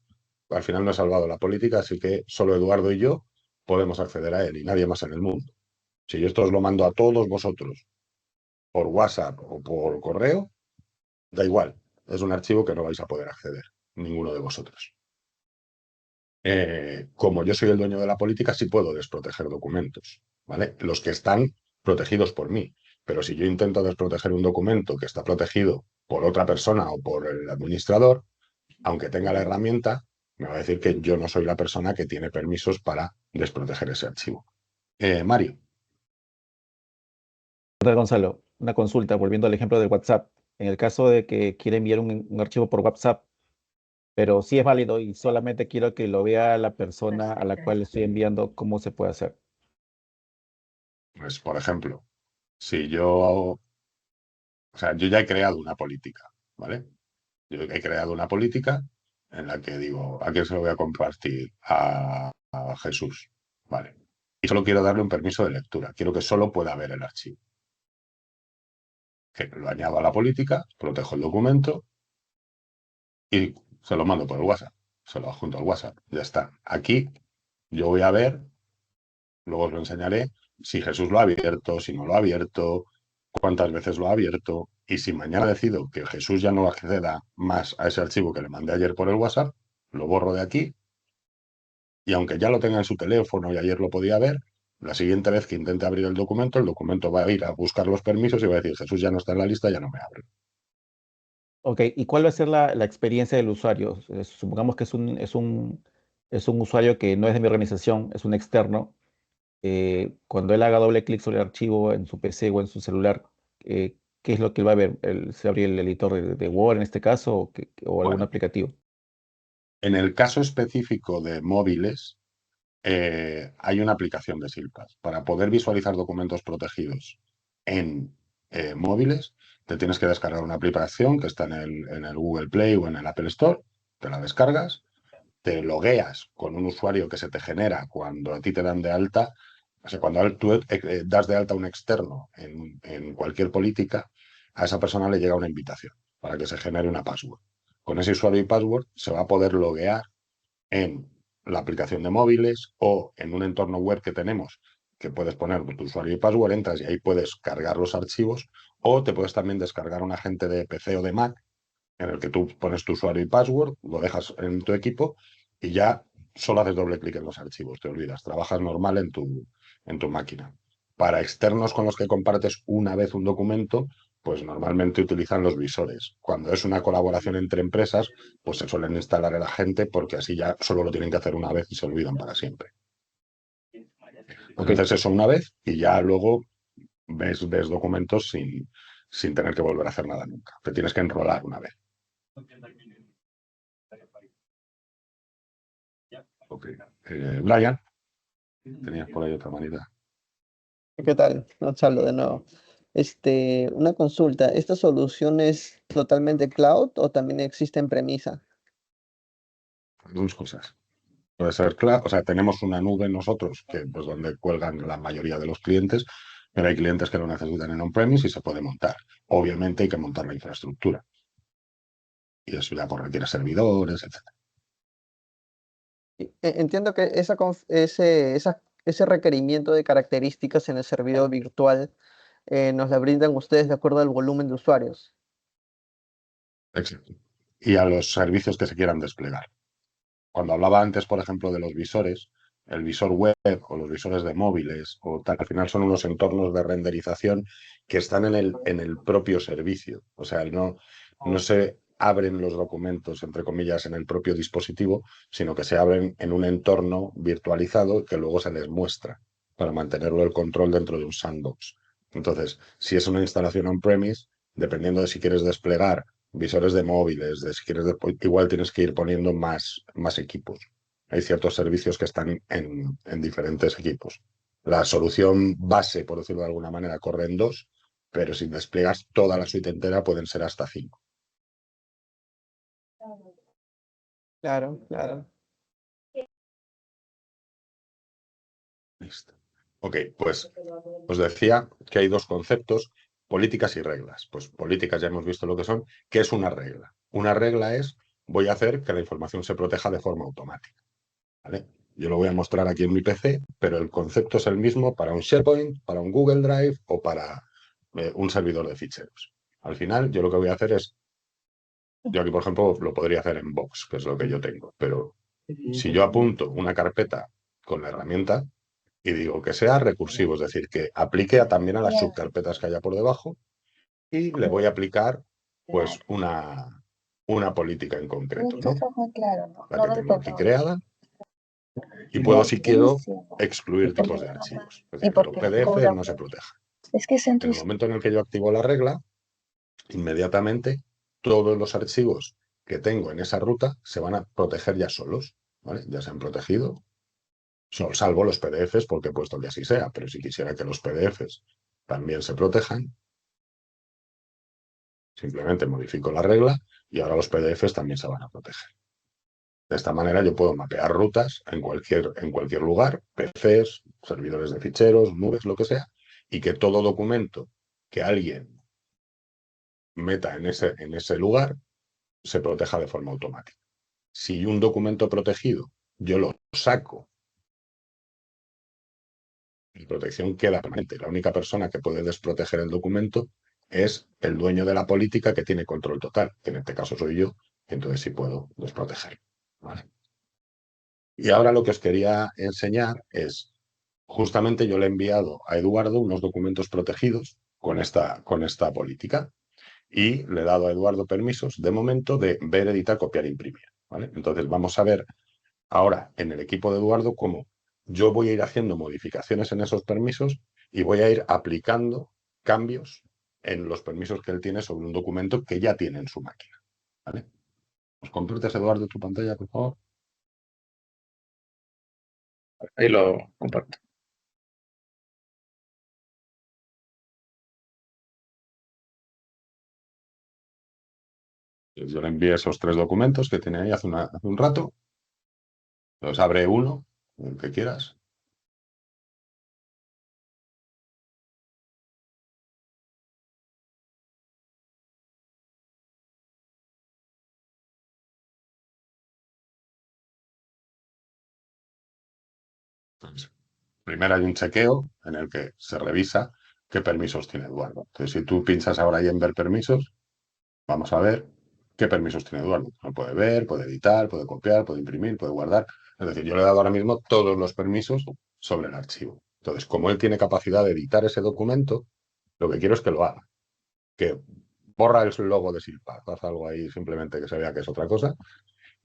al final no he salvado la política, así que solo Eduardo y yo podemos acceder a él y nadie más en el mundo. Si yo esto os lo mando a todos vosotros por WhatsApp o por correo, da igual, es un archivo que no vais a poder acceder, ninguno de vosotros. Como yo soy el dueño de la política, sí puedo desproteger documentos, ¿vale? Los que están protegidos por mí. Pero si yo intento desproteger un documento que está protegido por otra persona o por el administrador, aunque tenga la herramienta, me va a decir que yo no soy la persona que tiene permisos para desproteger ese archivo. Mario. Entonces, Gonzalo, una consulta, volviendo al ejemplo del WhatsApp. En el caso de que quiera enviar un archivo por WhatsApp, pero sí es válido y solamente quiero que lo vea la persona a la cual le estoy enviando, ¿cómo se puede hacer? Pues, por ejemplo, si yo, o sea, yo ya he creado una política, ¿vale? Yo he creado una política en la que digo, ¿a quién se lo voy a compartir? A Jesús, ¿vale? Y solo quiero darle un permiso de lectura, quiero que solo pueda ver el archivo. Que lo añado a la política, protejo el documento y se lo mando por el WhatsApp, se lo adjunto al WhatsApp, ya está. Aquí yo voy a ver, luego os lo enseñaré, si Jesús lo ha abierto, si no lo ha abierto, cuántas veces lo ha abierto, y si mañana decido que Jesús ya no acceda más a ese archivo que le mandé ayer por el WhatsApp, lo borro de aquí, y aunque ya lo tenga en su teléfono y ayer lo podía ver, la siguiente vez que intente abrir el documento va a ir a buscar los permisos y va a decir, Jesús ya no está en la lista, ya no me abre. Ok, ¿y cuál va a ser la experiencia del usuario? Supongamos que es un usuario que no es de mi organización, es un externo. Cuando él haga doble clic sobre el archivo en su PC o en su celular, ¿qué es lo que él va a ver? ¿Se abre el editor de Word en este caso o algún Bueno, aplicativo? en el caso específico de móviles, hay una aplicación de Silpas. Para poder visualizar documentos protegidos en móviles, te tienes que descargar una aplicación que está en el Google Play o en el Apple Store, te la descargas, te logueas con un usuario que se te genera cuando a ti te dan de alta, o sea, cuando tú das de alta a un externo en cualquier política, a esa persona le llega una invitación para que se genere una password. Con ese usuario y password se va a poder loguear en la aplicación de móviles o en un entorno web que tenemos que puedes poner tu usuario y password, entras y ahí puedes cargar los archivos o te puedes también descargar un agente de PC o de Mac en el que tú pones tu usuario y password, lo dejas en tu equipo y ya solo haces doble clic en los archivos, te olvidas, trabajas normal en tu máquina. Para externos con los que compartes una vez un documento, pues normalmente utilizan los visores. Cuando es una colaboración entre empresas, pues se suelen instalar el agente porque así ya solo lo tienen que hacer una vez y se olvidan para siempre. Pues Ok, haces eso una vez y ya luego ves documentos sin tener que volver a hacer nada nunca. Te tienes que enrolar una vez. Ok. Brian, tenías por ahí otra manita. ¿Qué tal? Gonzalo, de nuevo. Una consulta. ¿Esta solución es totalmente cloud o también existe en premisa? Dos cosas. Puede ser claro, o sea, tenemos una nube nosotros que pues donde cuelgan la mayoría de los clientes, pero hay clientes que lo necesitan en on-premise y se puede montar. Obviamente hay que montar la infraestructura y eso ya pues, requiere servidores, etc. Entiendo que ese requerimiento de características en el servidor virtual nos la brindan ustedes de acuerdo al volumen de usuarios. Exacto. Y a los servicios que se quieran desplegar. Cuando hablaba antes, por ejemplo, de los visores, el visor web o los visores de móviles o tal, al final son unos entornos de renderización que están en el propio servicio. O sea, no se abren los documentos, entre comillas, en el propio dispositivo, sino que se abren en un entorno virtualizado que luego se les muestra para mantenerlo el control dentro de un sandbox. Entonces, si es una instalación on-premise, dependiendo de si quieres desplegar visores de móviles, de si quieres igual tienes que ir poniendo más equipos. Hay ciertos servicios que están en diferentes equipos. La solución base, por decirlo de alguna manera, corre en 2, pero si despliegas toda la suite entera pueden ser hasta 5. Claro, claro. Listo. Ok, pues os decía que hay dos conceptos, políticas y reglas. Pues políticas ya hemos visto lo que son. ¿Qué es una regla? Una regla es, voy a hacer que la información se proteja de forma automática. ¿Vale? Yo lo voy a mostrar aquí en mi PC, pero el concepto es el mismo para un SharePoint, para un Google Drive o para un servidor de ficheros. Al final, yo lo que voy a hacer es, yo aquí, por ejemplo, lo podría hacer en Box, que es lo que yo tengo, pero si yo apunto una carpeta con la herramienta y digo que sea recursivo, es decir, que aplique también a las subcarpetas que haya por debajo y le voy a aplicar pues una política en concreto, ¿no? La que tengo aquí creada y puedo, si quiero, excluir tipos de archivos. Es decir, que los PDF no se protejan. En el momento en el que yo activo la regla, inmediatamente todos los archivos que tengo en esa ruta se van a proteger ya solos, ¿vale? Ya se han protegido, salvo los PDFs porque he puesto que así sea, pero si quisiera que los PDFs también se protejan, simplemente modifico la regla y ahora los PDFs también se van a proteger. De esta manera yo puedo mapear rutas en cualquier lugar, PCs, servidores de ficheros, nubes, lo que sea, y que todo documento que alguien meta en ese lugar se proteja de forma automática. Si un documento protegido yo lo saco, la protección queda permanente. La única persona que puede desproteger el documento es el dueño de la política que tiene control total, que en este caso soy yo, y entonces sí puedo desproteger. ¿Vale? Y ahora lo que os quería enseñar es, justamente yo le he enviado a Eduardo unos documentos protegidos con esta política y le he dado a Eduardo permisos de momento de ver, editar, copiar e imprimir. ¿Vale? Entonces vamos a ver ahora en el equipo de Eduardo cómo yo voy a ir haciendo modificaciones en esos permisos y voy a ir aplicando cambios en los permisos que él tiene sobre un documento que ya tiene en su máquina. ¿Vale? ¿Nos compartes, Eduardo, tu pantalla, por favor? Ahí lo comparto. Yo le envié esos 3 documentos que tiene ahí hace un rato. Los abre uno, el que quieras. Entonces, primero hay un chequeo en el que se revisa qué permisos tiene Eduardo. Entonces, si tú pinchas ahora ahí en ver permisos, vamos a ver qué permisos tiene Eduardo. Lo puede ver, puede editar, puede copiar, puede imprimir, puede guardar. Es decir, yo le he dado ahora mismo todos los permisos sobre el archivo. Entonces, como él tiene capacidad de editar ese documento, lo que quiero es que lo haga. Que borra el logo de Silpa, haz algo ahí simplemente que se vea que es otra cosa,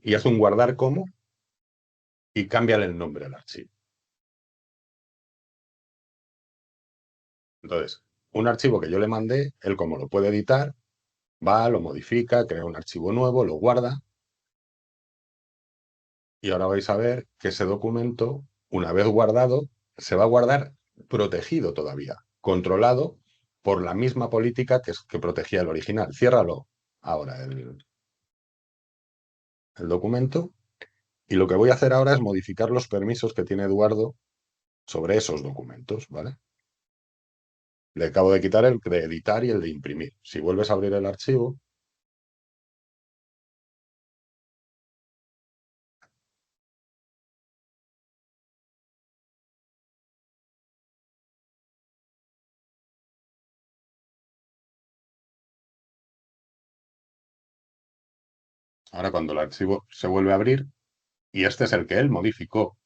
y hace un guardar como y cámbiale el nombre al archivo. Entonces, un archivo que yo le mandé, él como lo puede editar, va, lo modifica, crea un archivo nuevo, lo guarda. Y ahora vais a ver que ese documento, una vez guardado, se va a guardar protegido todavía, controlado por la misma política que protegía el original. Ciérralo ahora el documento. Y lo que voy a hacer ahora es modificar los permisos que tiene Eduardo sobre esos documentos, ¿vale? Le acabo de quitar el de editar y el de imprimir. Si vuelves a abrir el archivo, ahora cuando el archivo se vuelve a abrir, y este es el que él modificó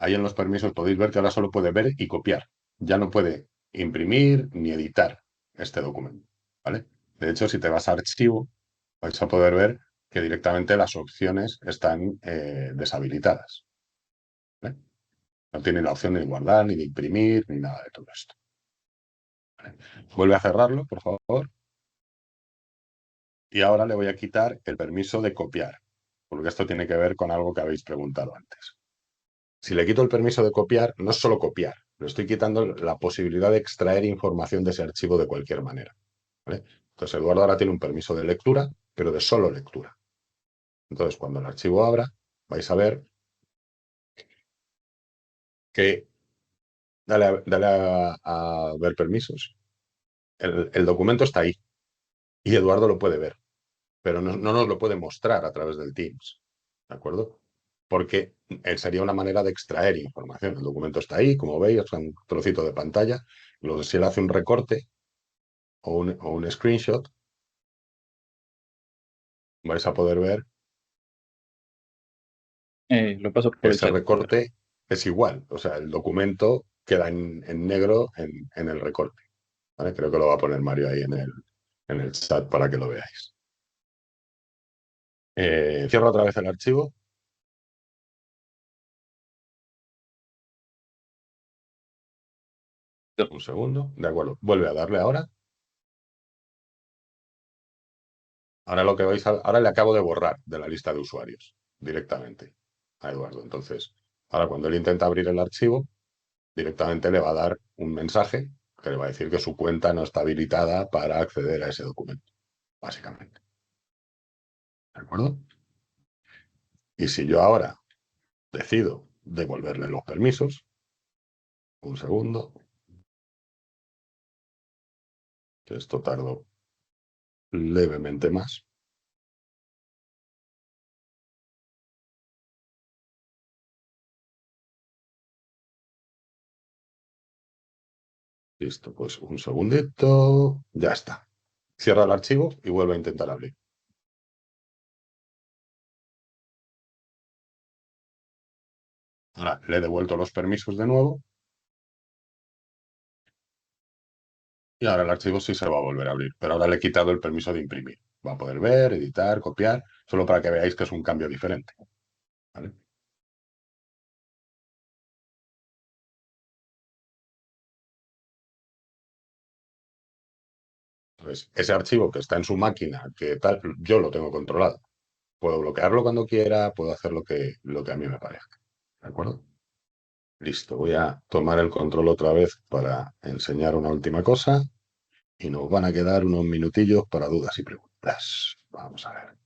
ahí en los permisos podéis ver que ahora solo puede ver y copiar. Ya no puede imprimir ni editar este documento, ¿vale? De hecho, si te vas a archivo, vais a poder ver que directamente las opciones están deshabilitadas, ¿vale? No tiene la opción ni de guardar, ni de imprimir, ni nada de todo esto. ¿Vale? Vuelve a cerrarlo, por favor. Y ahora le voy a quitar el permiso de copiar, porque esto tiene que ver con algo que habéis preguntado antes. Si le quito el permiso de copiar, no es solo copiar, le estoy quitando la posibilidad de extraer información de ese archivo de cualquier manera, ¿vale? Entonces, Eduardo ahora tiene un permiso de lectura, pero de solo lectura. Entonces, cuando el archivo abra, vais a ver que dale a ver permisos. El documento está ahí y Eduardo lo puede ver, pero no nos lo puede mostrar a través del Teams, ¿de acuerdo? Porque sería una manera de extraer información. El documento está ahí, como veis, es un trocito de pantalla. Si él hace un recorte o un screenshot, vais a poder ver Lo paso que por el ese chat. recorte es igual. O sea, el documento queda en negro en el recorte, ¿vale? Creo que lo va a poner Mario ahí en el chat para que lo veáis. Cierro otra vez el archivo. Un segundo. De acuerdo. Vuelve a darle ahora. Ahora lo que vais ahora le acabo de borrar de la lista de usuarios directamente a Eduardo. Entonces, ahora cuando él intenta abrir el archivo, directamente le va a dar un mensaje que le va a decir que su cuenta no está habilitada para acceder a ese documento, básicamente. ¿De acuerdo? Y si yo ahora decido devolverle los permisos, un segundo, que esto tardó levemente más. Listo, pues un segundito, ya está. Cierra el archivo y vuelve a intentar abrir. Ahora le he devuelto los permisos de nuevo y ahora el archivo sí se va a volver a abrir, pero ahora le he quitado el permiso de imprimir. Va a poder ver, editar, copiar, solo para que veáis que es un cambio diferente. ¿Vale? Entonces, ese archivo que está en su máquina, que tal, yo lo tengo controlado. Puedo bloquearlo cuando quiera, puedo hacer lo que a mí me parezca. ¿De acuerdo? Listo, voy a tomar el control otra vez para enseñar una última cosa y nos van a quedar unos minutillos para dudas y preguntas. Vamos a ver.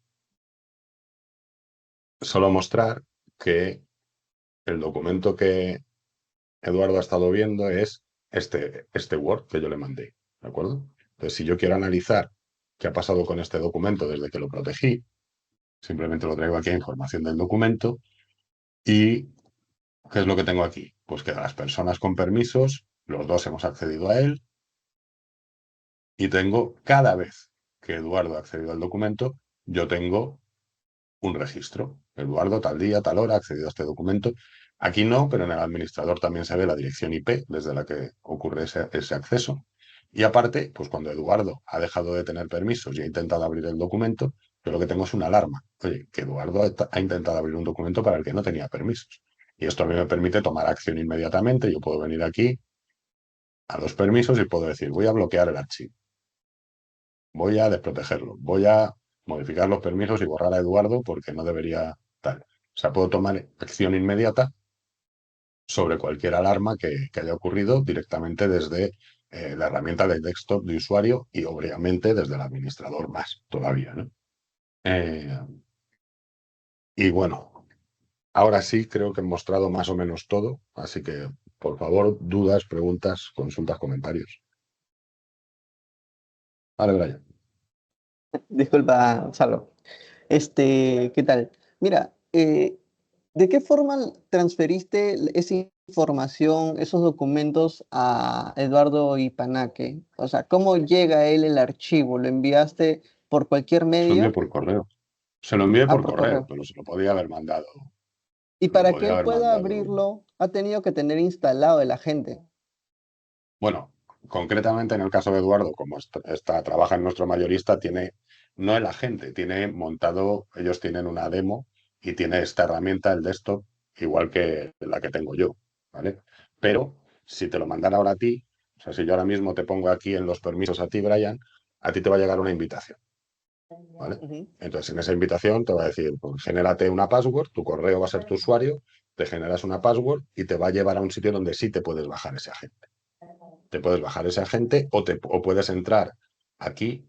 Solo mostrar que el documento que Eduardo ha estado viendo es este Word que yo le mandé. ¿De acuerdo? Entonces, si yo quiero analizar qué ha pasado con este documento desde que lo protegí, simplemente lo traigo aquí a información del documento. ¿Y qué es lo que tengo aquí? Pues que las personas con permisos, los dos hemos accedido a él y tengo cada vez que Eduardo ha accedido al documento, yo tengo un registro. Eduardo, tal día, tal hora, ha accedido a este documento. Aquí no, pero en el administrador también se ve la dirección IP desde la que ocurre ese acceso. Y aparte, pues cuando Eduardo ha dejado de tener permisos y ha intentado abrir el documento, yo lo que tengo es una alarma. Oye, que Eduardo ha intentado abrir un documento para el que no tenía permisos. Y esto a mí me permite tomar acción inmediatamente. Yo puedo venir aquí a los permisos y puedo decir, voy a bloquear el archivo, voy a desprotegerlo, voy a modificar los permisos y borrar a Eduardo porque no debería tal. O sea, puedo tomar acción inmediata sobre cualquier alarma que haya ocurrido directamente desde la herramienta de desktop de usuario y obviamente desde el administrador más todavía, ¿no? Eh, y bueno, ahora sí creo que he mostrado más o menos todo, así que por favor, dudas, preguntas, consultas, comentarios. Vale, Brian. Disculpa, Gonzalo. ¿Qué tal? Mira, ¿de qué forma transferiste esa información, esos documentos a Eduardo Ipanaque? O sea, ¿cómo llega a él el archivo? ¿Lo enviaste por cualquier Se lo envié medio? por correo. Se lo envié Ah, por por correo, correo. pero se lo podía haber mandado. Y Lo para que podría él haber pueda mandado. abrirlo, ha tenido que tener instalado el agente. Bueno, concretamente en el caso de Eduardo, como trabaja en nuestro mayorista, tiene, no el agente, tiene montado, ellos tienen una demo y tiene esta herramienta, el desktop, igual que la que tengo yo, ¿vale? Pero si te lo mandan ahora a ti, o sea, si yo ahora mismo te pongo aquí en los permisos a ti, Brian, a ti te va a llegar una invitación, ¿vale? Ujú. Entonces, en esa invitación te va a decir, pues, genérate una password, tu correo va a ser tu usuario, te generas una password y te va a llevar a un sitio donde sí te puedes bajar ese agente. Te puedes bajar ese agente o puedes entrar aquí,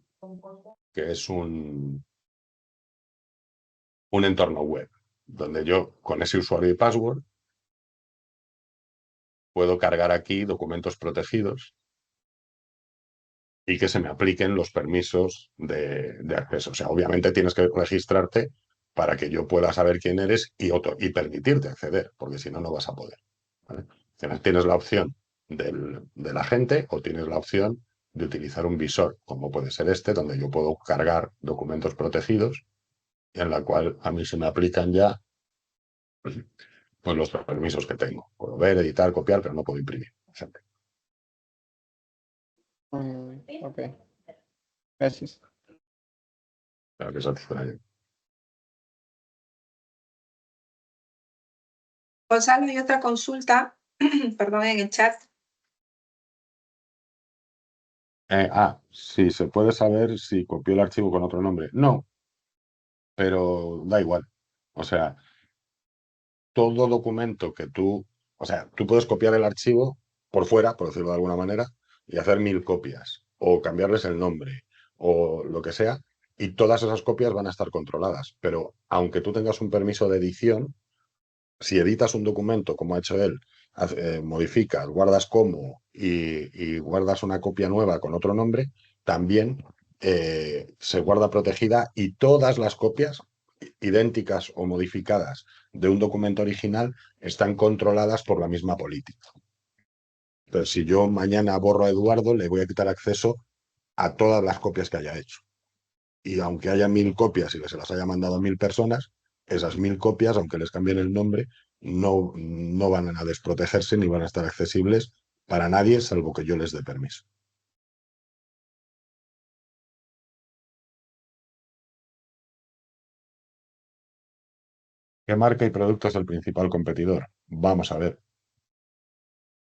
que es un entorno web, donde yo con ese usuario y password puedo cargar aquí documentos protegidos y que se me apliquen los permisos de acceso. O sea, obviamente tienes que registrarte para que yo pueda saber quién eres y permitirte acceder, porque si no, no vas a poder. ¿Vale? Tienes la opción del agente o tienes la opción de utilizar un visor, como puede ser este, donde yo puedo cargar documentos protegidos y en la cual a mí se me aplican ya pues, los permisos que tengo. Puedo ver, editar, copiar, pero no puedo imprimir. Por ejemplo. Ok, gracias. Claro que satisface. Gonzalo, hay otra consulta, perdón, en el chat. Sí, se puede saber si copió el archivo con otro nombre. No, pero da igual. O sea, todo documento que o sea, tú puedes copiar el archivo por fuera, por decirlo de alguna manera, y hacer 1000 copias, o cambiarles el nombre, o lo que sea, y todas esas copias van a estar controladas. Pero aunque tú tengas un permiso de edición, si editas un documento como ha hecho él, modificas, guardas como y guardas una copia nueva con otro nombre, también se guarda protegida y todas las copias idénticas o modificadas de un documento original están controladas por la misma política. Entonces, si yo mañana borro a Eduardo, le voy a quitar acceso a todas las copias que haya hecho. Y aunque haya 1000 copias y que se las haya mandado a 1000 personas, esas 1000 copias, aunque les cambien el nombre, no van a desprotegerse ni van a estar accesibles para nadie, salvo que yo les dé permiso. ¿Qué marca y producto es el principal competidor? Vamos a ver.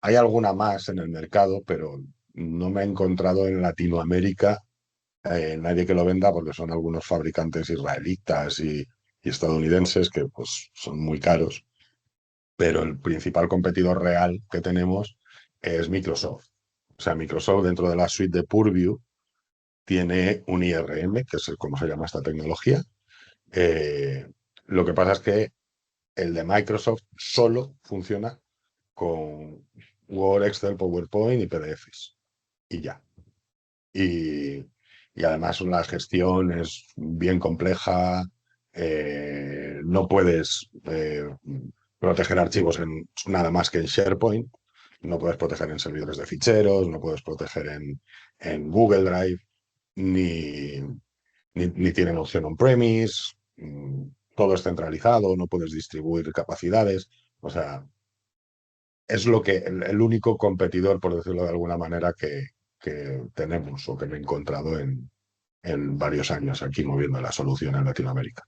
Hay alguna más en el mercado, pero no me he encontrado en Latinoamérica nadie que lo venda porque son algunos fabricantes israelitas y estadounidenses que pues, son muy caros. Pero el principal competidor real que tenemos es Microsoft. O sea, Microsoft dentro de la suite de Purview tiene un IRM, que es como se llama esta tecnología. Eh, lo que pasa es que el de Microsoft solo funciona con Word, Excel, PowerPoint y PDFs. Y ya. Y, y además la gestión es bien compleja. No puedes proteger archivos en nada más que en SharePoint. No puedes proteger en servidores de ficheros, no puedes proteger en Google Drive, ni, ni tienen opción on-premise. Todo es centralizado, no puedes distribuir capacidades. O sea, es el único competidor, por decirlo de alguna manera, que tenemos o que me he encontrado en varios años aquí moviendo la solución en Latinoamérica.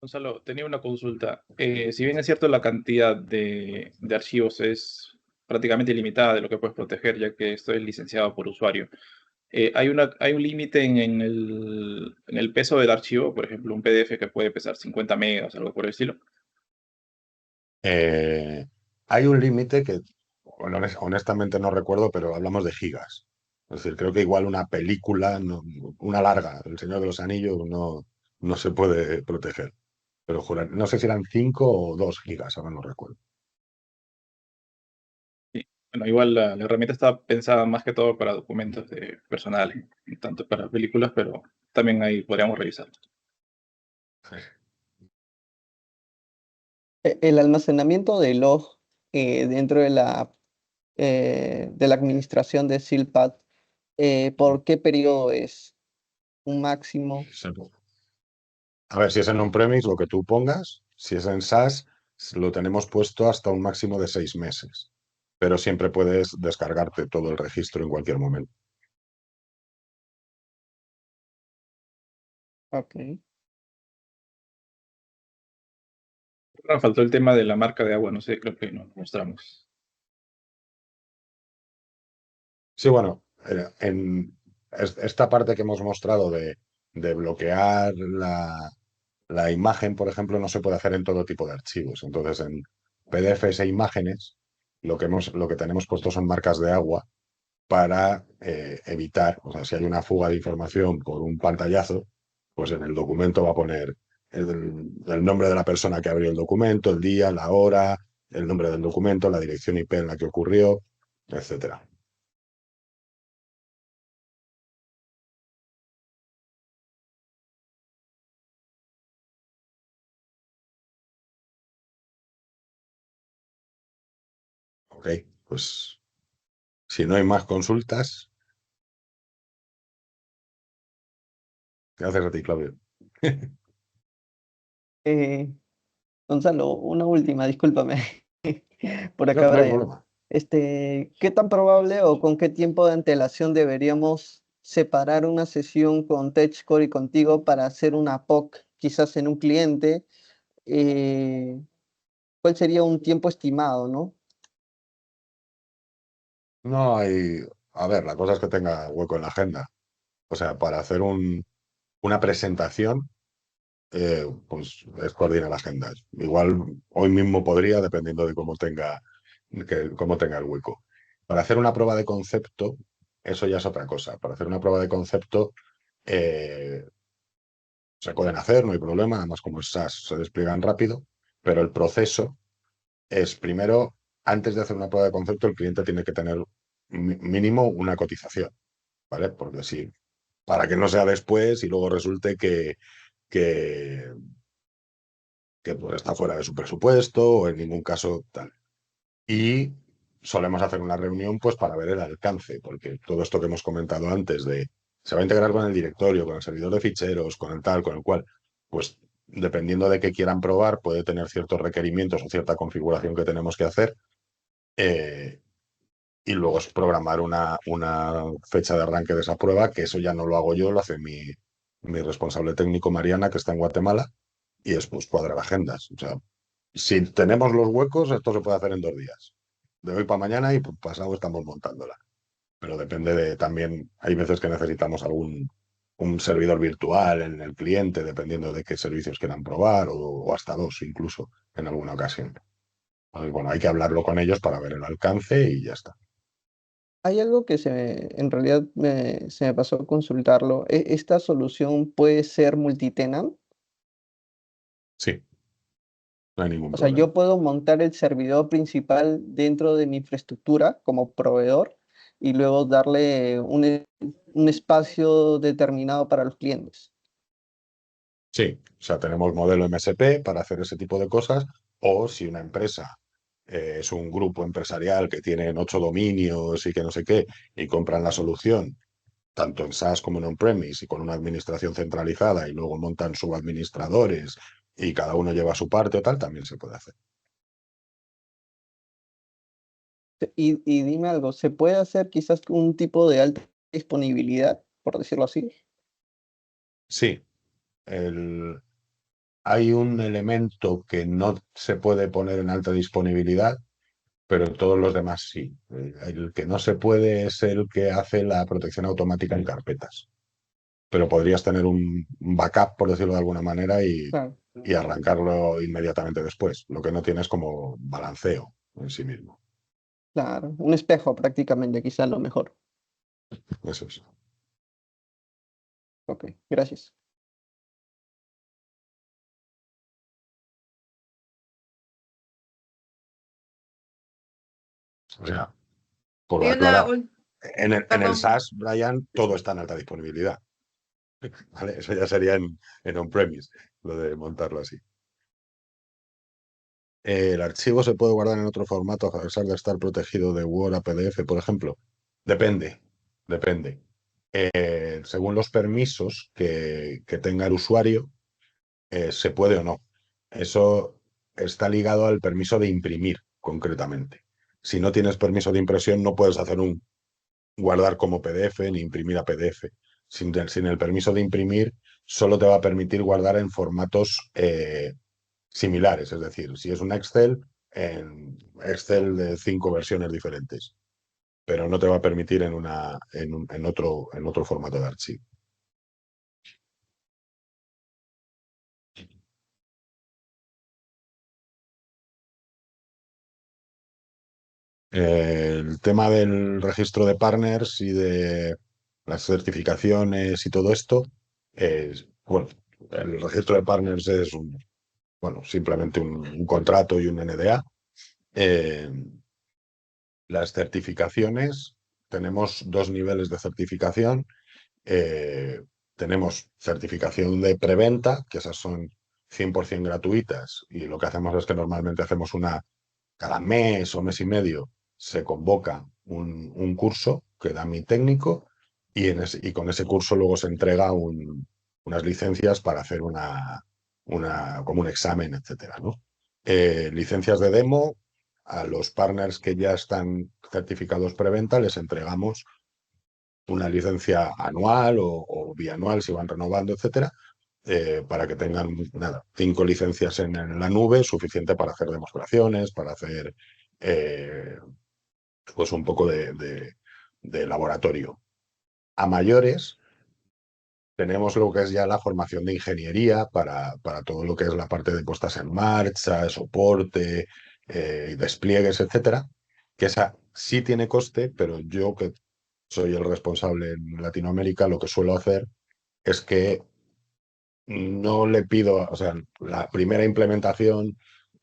Gonzalo, tenía una consulta. Si bien es cierto, la cantidad de archivos es prácticamente ilimitada de lo que puedes proteger, ya que esto es licenciado por usuario. Hay un límite en el peso del archivo, por ejemplo, un PDF que puede pesar 50 megas, algo por el estilo. Eh, Hay un límite que bueno, honestamente no recuerdo, pero hablamos de gigas. Es decir, creo que igual una película, una larga, El Señor de los Anillos, no se puede proteger. Pero no sé si eran 5 o 2 gigas, ahora no recuerdo. Sí. Bueno, igual la herramienta está pensada más que todo para documentos personales, no tanto para películas, pero también ahí podríamos revisarlo. El almacenamiento de log dentro de la administración de SILPAD, ¿por qué periodo es? ¿Un máximo? A ver, si es en on-premise, lo que tú pongas, si es en SaaS, lo tenemos puesto hasta un máximo de 6 meses, pero siempre puedes descargarte todo el registro en cualquier momento. Ok. Ahora faltó el tema de la marca de agua, no sé, creo que nos mostramos. Sí, bueno, esta parte que hemos mostrado de bloquear la imagen, por ejemplo, no se puede hacer en todo tipo de archivos. Entonces, en PDFs e imágenes, lo que tenemos puesto son marcas de agua para evitar, o sea, si hay una fuga de información por un pantallazo, pues en el documento va a poner el nombre de la persona que abrió el documento, el día, la hora, el nombre del documento, la dirección IP en la que ocurrió, etcétera. Ok, pues si no hay más consultas, gracias a ti, Claudio. Eh, Gonzalo, una última, discúlpame. Por No, acá, no hay Brian. problema. ¿Qué tan probable o con qué tiempo de antelación deberíamos separar una sesión con TechCore y contigo para hacer una POC, quizás en un cliente? ¿Cuál sería un tiempo estimado, no? No hay. A ver, la cosa es que tenga hueco en la agenda. O sea, para hacer una presentación, pues es coordinar agendas. Igual hoy mismo podría, dependiendo de cómo tenga el hueco. Para hacer una prueba de concepto, eso ya es otra cosa. Para hacer una prueba de concepto, eh, se pueden hacer, no hay problema. Además, como es SaaS, se despliegan rápido. Pero el proceso es primero, antes de hacer una prueba de concepto, el cliente tiene que tener mínimo una cotización, ¿vale? Porque sí, para que no sea después y luego resulte que, que pues, está fuera de su presupuesto o en ningún caso tal. Y solemos hacer una reunión pues para ver el alcance, porque todo esto que hemos comentado antes de se va a integrar con el directorio, con el servidor de ficheros, con el tal, con el cual, pues dependiendo de qué quieran probar, puede tener ciertos requerimientos o cierta configuración que tenemos que hacer. eh, y luego es programar una fecha de arranque de esa prueba, que eso ya no lo hago yo, lo hace mi responsable técnico Mariana, que está en Guatemala, y después cuadrar agendas. O sea, si tenemos los huecos, esto se puede hacer en 2 días. De hoy para mañana y pasado estamos montándola. Pero depende también, hay veces que necesitamos un servidor virtual en el cliente, dependiendo de qué servicios quieran probar, o hasta 2 incluso en alguna ocasión. Entonces, bueno, hay que hablarlo con ellos para ver el alcance y ya está. Hay algo que en realidad se me pasó a consultarlo. ¿Esta solución puede ser multitenant? Sí, no hay ningún O sea, problema. yo puedo montar el servidor principal dentro de mi infraestructura como proveedor y luego darle un espacio determinado para los clientes. Sí, o sea, tenemos modelo MSP para hacer ese tipo de cosas, o si una empresa es un grupo empresarial que tienen 8 dominios y que no sé qué, y compran la solución, tanto en SaaS como en on-premise, y con una administración centralizada, y luego montan subadministradores y cada uno lleva su parte o tal, también se puede hacer. Y dime algo, ¿se puede hacer quizás un tipo de alta disponibilidad, por decirlo así? Sí, hay un elemento que no se puede poner en alta disponibilidad, pero todos los demás sí. El que no se puede es el que hace la protección automática en carpetas. Pero podrías tener un backup, por decirlo de alguna manera, Claro, y arrancarlo inmediatamente después. Lo que no tienes como balanceo en sí mismo. claro, un espejo prácticamente, quizás lo mejor. Eso es. Ok, gracias. O sea, por Y aclarar, en el perdón, SaaS, Brian, todo está en alta disponibilidad. ¿Vale? Eso ya sería en on-premise, lo de montarlo así. ¿El archivo se puede guardar en otro formato a pesar de estar protegido de Word a PDF, por ejemplo? Depende. Según los permisos que tenga el usuario, se puede o no. Eso está ligado al permiso de imprimir, concretamente. Si no tienes permiso de impresión, no puedes hacer un guardar como PDF ni imprimir a PDF. Sin el permiso de imprimir, solo te va a permitir guardar en formatos similares. Es decir, si es un Excel, en Excel de 5 versiones diferentes, pero no te va a permitir en otro formato de archivo. El tema del registro de partners y de las certificaciones y todo esto, bueno, el registro de partners es simplemente un contrato y un NDA. Eh, las certificaciones, tenemos dos niveles de certificación. Eh, tenemos certificación de preventa, que esas son 100% gratuitas, y lo que hacemos es que normalmente hacemos cada mes o mes y medio se convoca un curso que da mi técnico y con ese curso luego se entrega unas licencias para hacer como un examen, etcétera, ¿no? Licencias de demo, a los partners que ya están certificados preventa les entregamos una licencia anual o bianual si van renovando, etcétera, para que tengan 5 licencias en la nube, suficiente para hacer demostraciones, para hacer pues un poco de laboratorio. A mayores tenemos lo que es ya la formación de ingeniería para todo lo que es la parte de puestas en marcha, soporte, despliegues, etcétera, que esa sí tiene coste, pero yo que soy el responsable en Latinoamérica, lo que suelo hacer es que no le pido, o sea, la primera implementación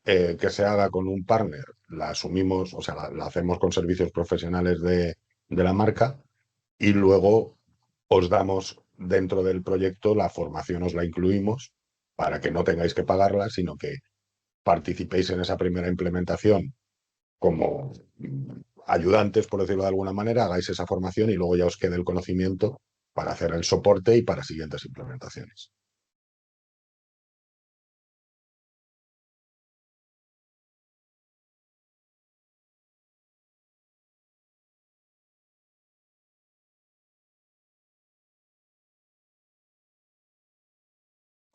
que se haga con un partner, la asumimos, o sea, la hacemos con servicios profesionales de la marca y luego os damos dentro del proyecto la formación, os la incluimos para que no tengáis que pagarla, sino que participéis en esa primera implementación como ayudantes, por decirlo de alguna manera, hagáis esa formación y luego ya os quede el conocimiento para hacer el soporte y para siguientes implementaciones.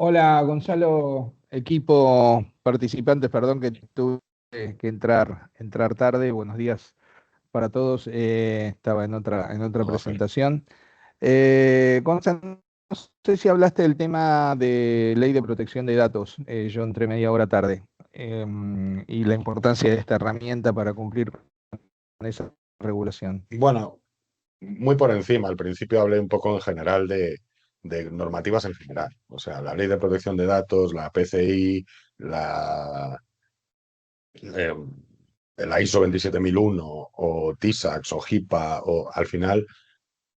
Hola Gonzalo, equipo participantes, perdón que tuve que entrar tarde. Buenos días para todos. Estaba en otra presentación. Gonzalo, no sé si hablaste del tema de ley de protección de datos. Yo entré media hora tarde. Y la importancia de esta herramienta para cumplir con esa regulación. Bueno, muy por encima. Al principio hablé un poco en general de normativas en general. O sea, la Ley de Protección de Datos, la PCI, eh, la ISO 27001 o TISAX o HIPAA, o al final,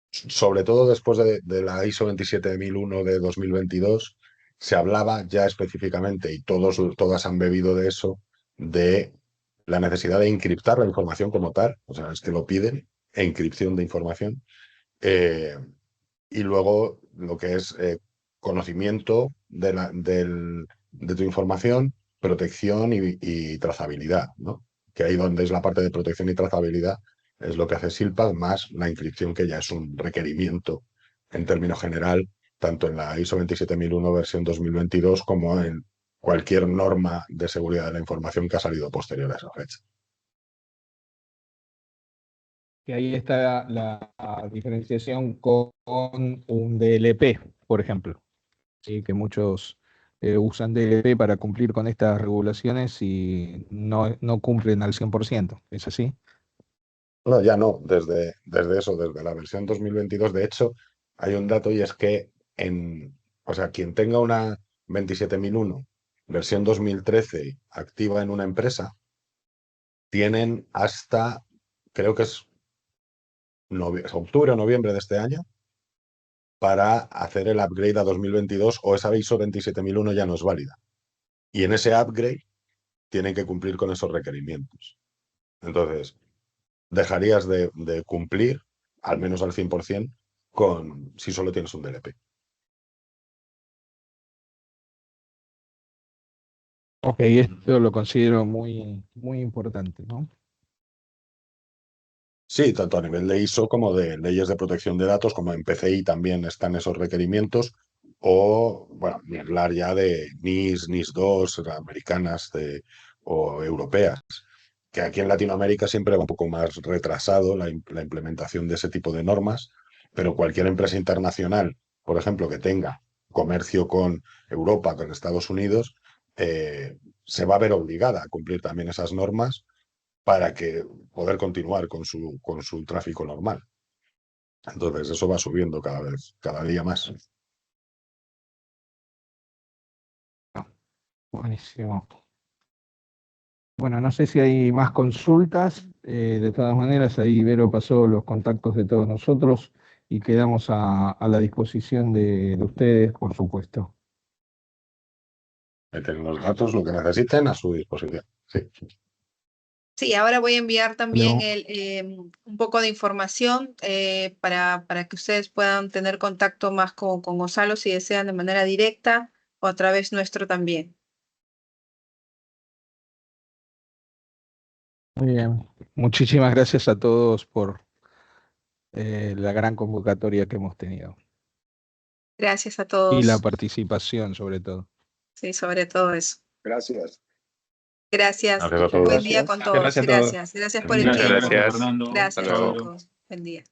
sobre todo después de la ISO 27001 de 2022, se hablaba ya específicamente, y todas han bebido de eso, de la necesidad de encriptar la información como tal. O sea, es que lo piden, encripción de información. Eh, y luego lo que es conocimiento de tu información, protección y trazabilidad, ¿no? Que ahí donde es la parte de protección y trazabilidad es lo que hace SILPAD, más la inscripción, que ya es un requerimiento en términos general, tanto en la ISO 27001 versión 2022 como en cualquier norma de seguridad de la información que ha salido posterior a esa fecha. Que ahí está la diferenciación con un DLP, por ejemplo. Sí, que muchos usan DLP para cumplir con estas regulaciones y no cumplen al 100%. ¿Es así? No, ya no, desde eso, desde la versión 2022. De hecho, hay un dato y es que o sea, quien tenga una 27001 versión 2013 activa en una empresa, tienen hasta, creo que es octubre o noviembre de este año, para hacer el upgrade a 2022, o esa ISO 27001 ya no es válida. Y en ese upgrade tienen que cumplir con esos requerimientos. Entonces, dejarías de cumplir, al menos al 100%, si solo tienes un DLP. Ok, esto lo considero muy, muy importante, ¿no? Sí, tanto a nivel de ISO como de leyes de protección de datos, como en PCI también están esos requerimientos, o, bueno, ni hablar ya de NIS, NIS 2, americanas o europeas, que aquí en Latinoamérica siempre va un poco más retrasado la implementación de ese tipo de normas, pero cualquier empresa internacional, por ejemplo, que tenga comercio con Europa, con Estados Unidos, se va a ver obligada a cumplir también esas normas para que poder continuar con su tráfico normal. Entonces, eso va subiendo cada día más. Buenísimo. Bueno, no sé si hay más consultas. De todas maneras, ahí Vero pasó los contactos de todos nosotros y quedamos a la disposición de ustedes, por supuesto. Ahí tienen los datos, lo que necesiten a su disposición. Sí. Sí, ahora voy a enviar también Luego, un poco de información para que ustedes puedan tener contacto más con Gonzalo si desean de manera directa o a través nuestro también. muy bien. Muchísimas gracias a todos por la gran convocatoria que hemos tenido Gracias a y la todos. participación, sobre todo. Sí, sobre todo eso. Gracias. Gracias. Gracias a Muchas todos. Buen día gracias. con todos. Gracias a todos. Gracias. Gracias por Buen el día. Muchas tiempo. gracias, Gracias. Fernando. Gracias, Hasta luego. chicos. Buen día.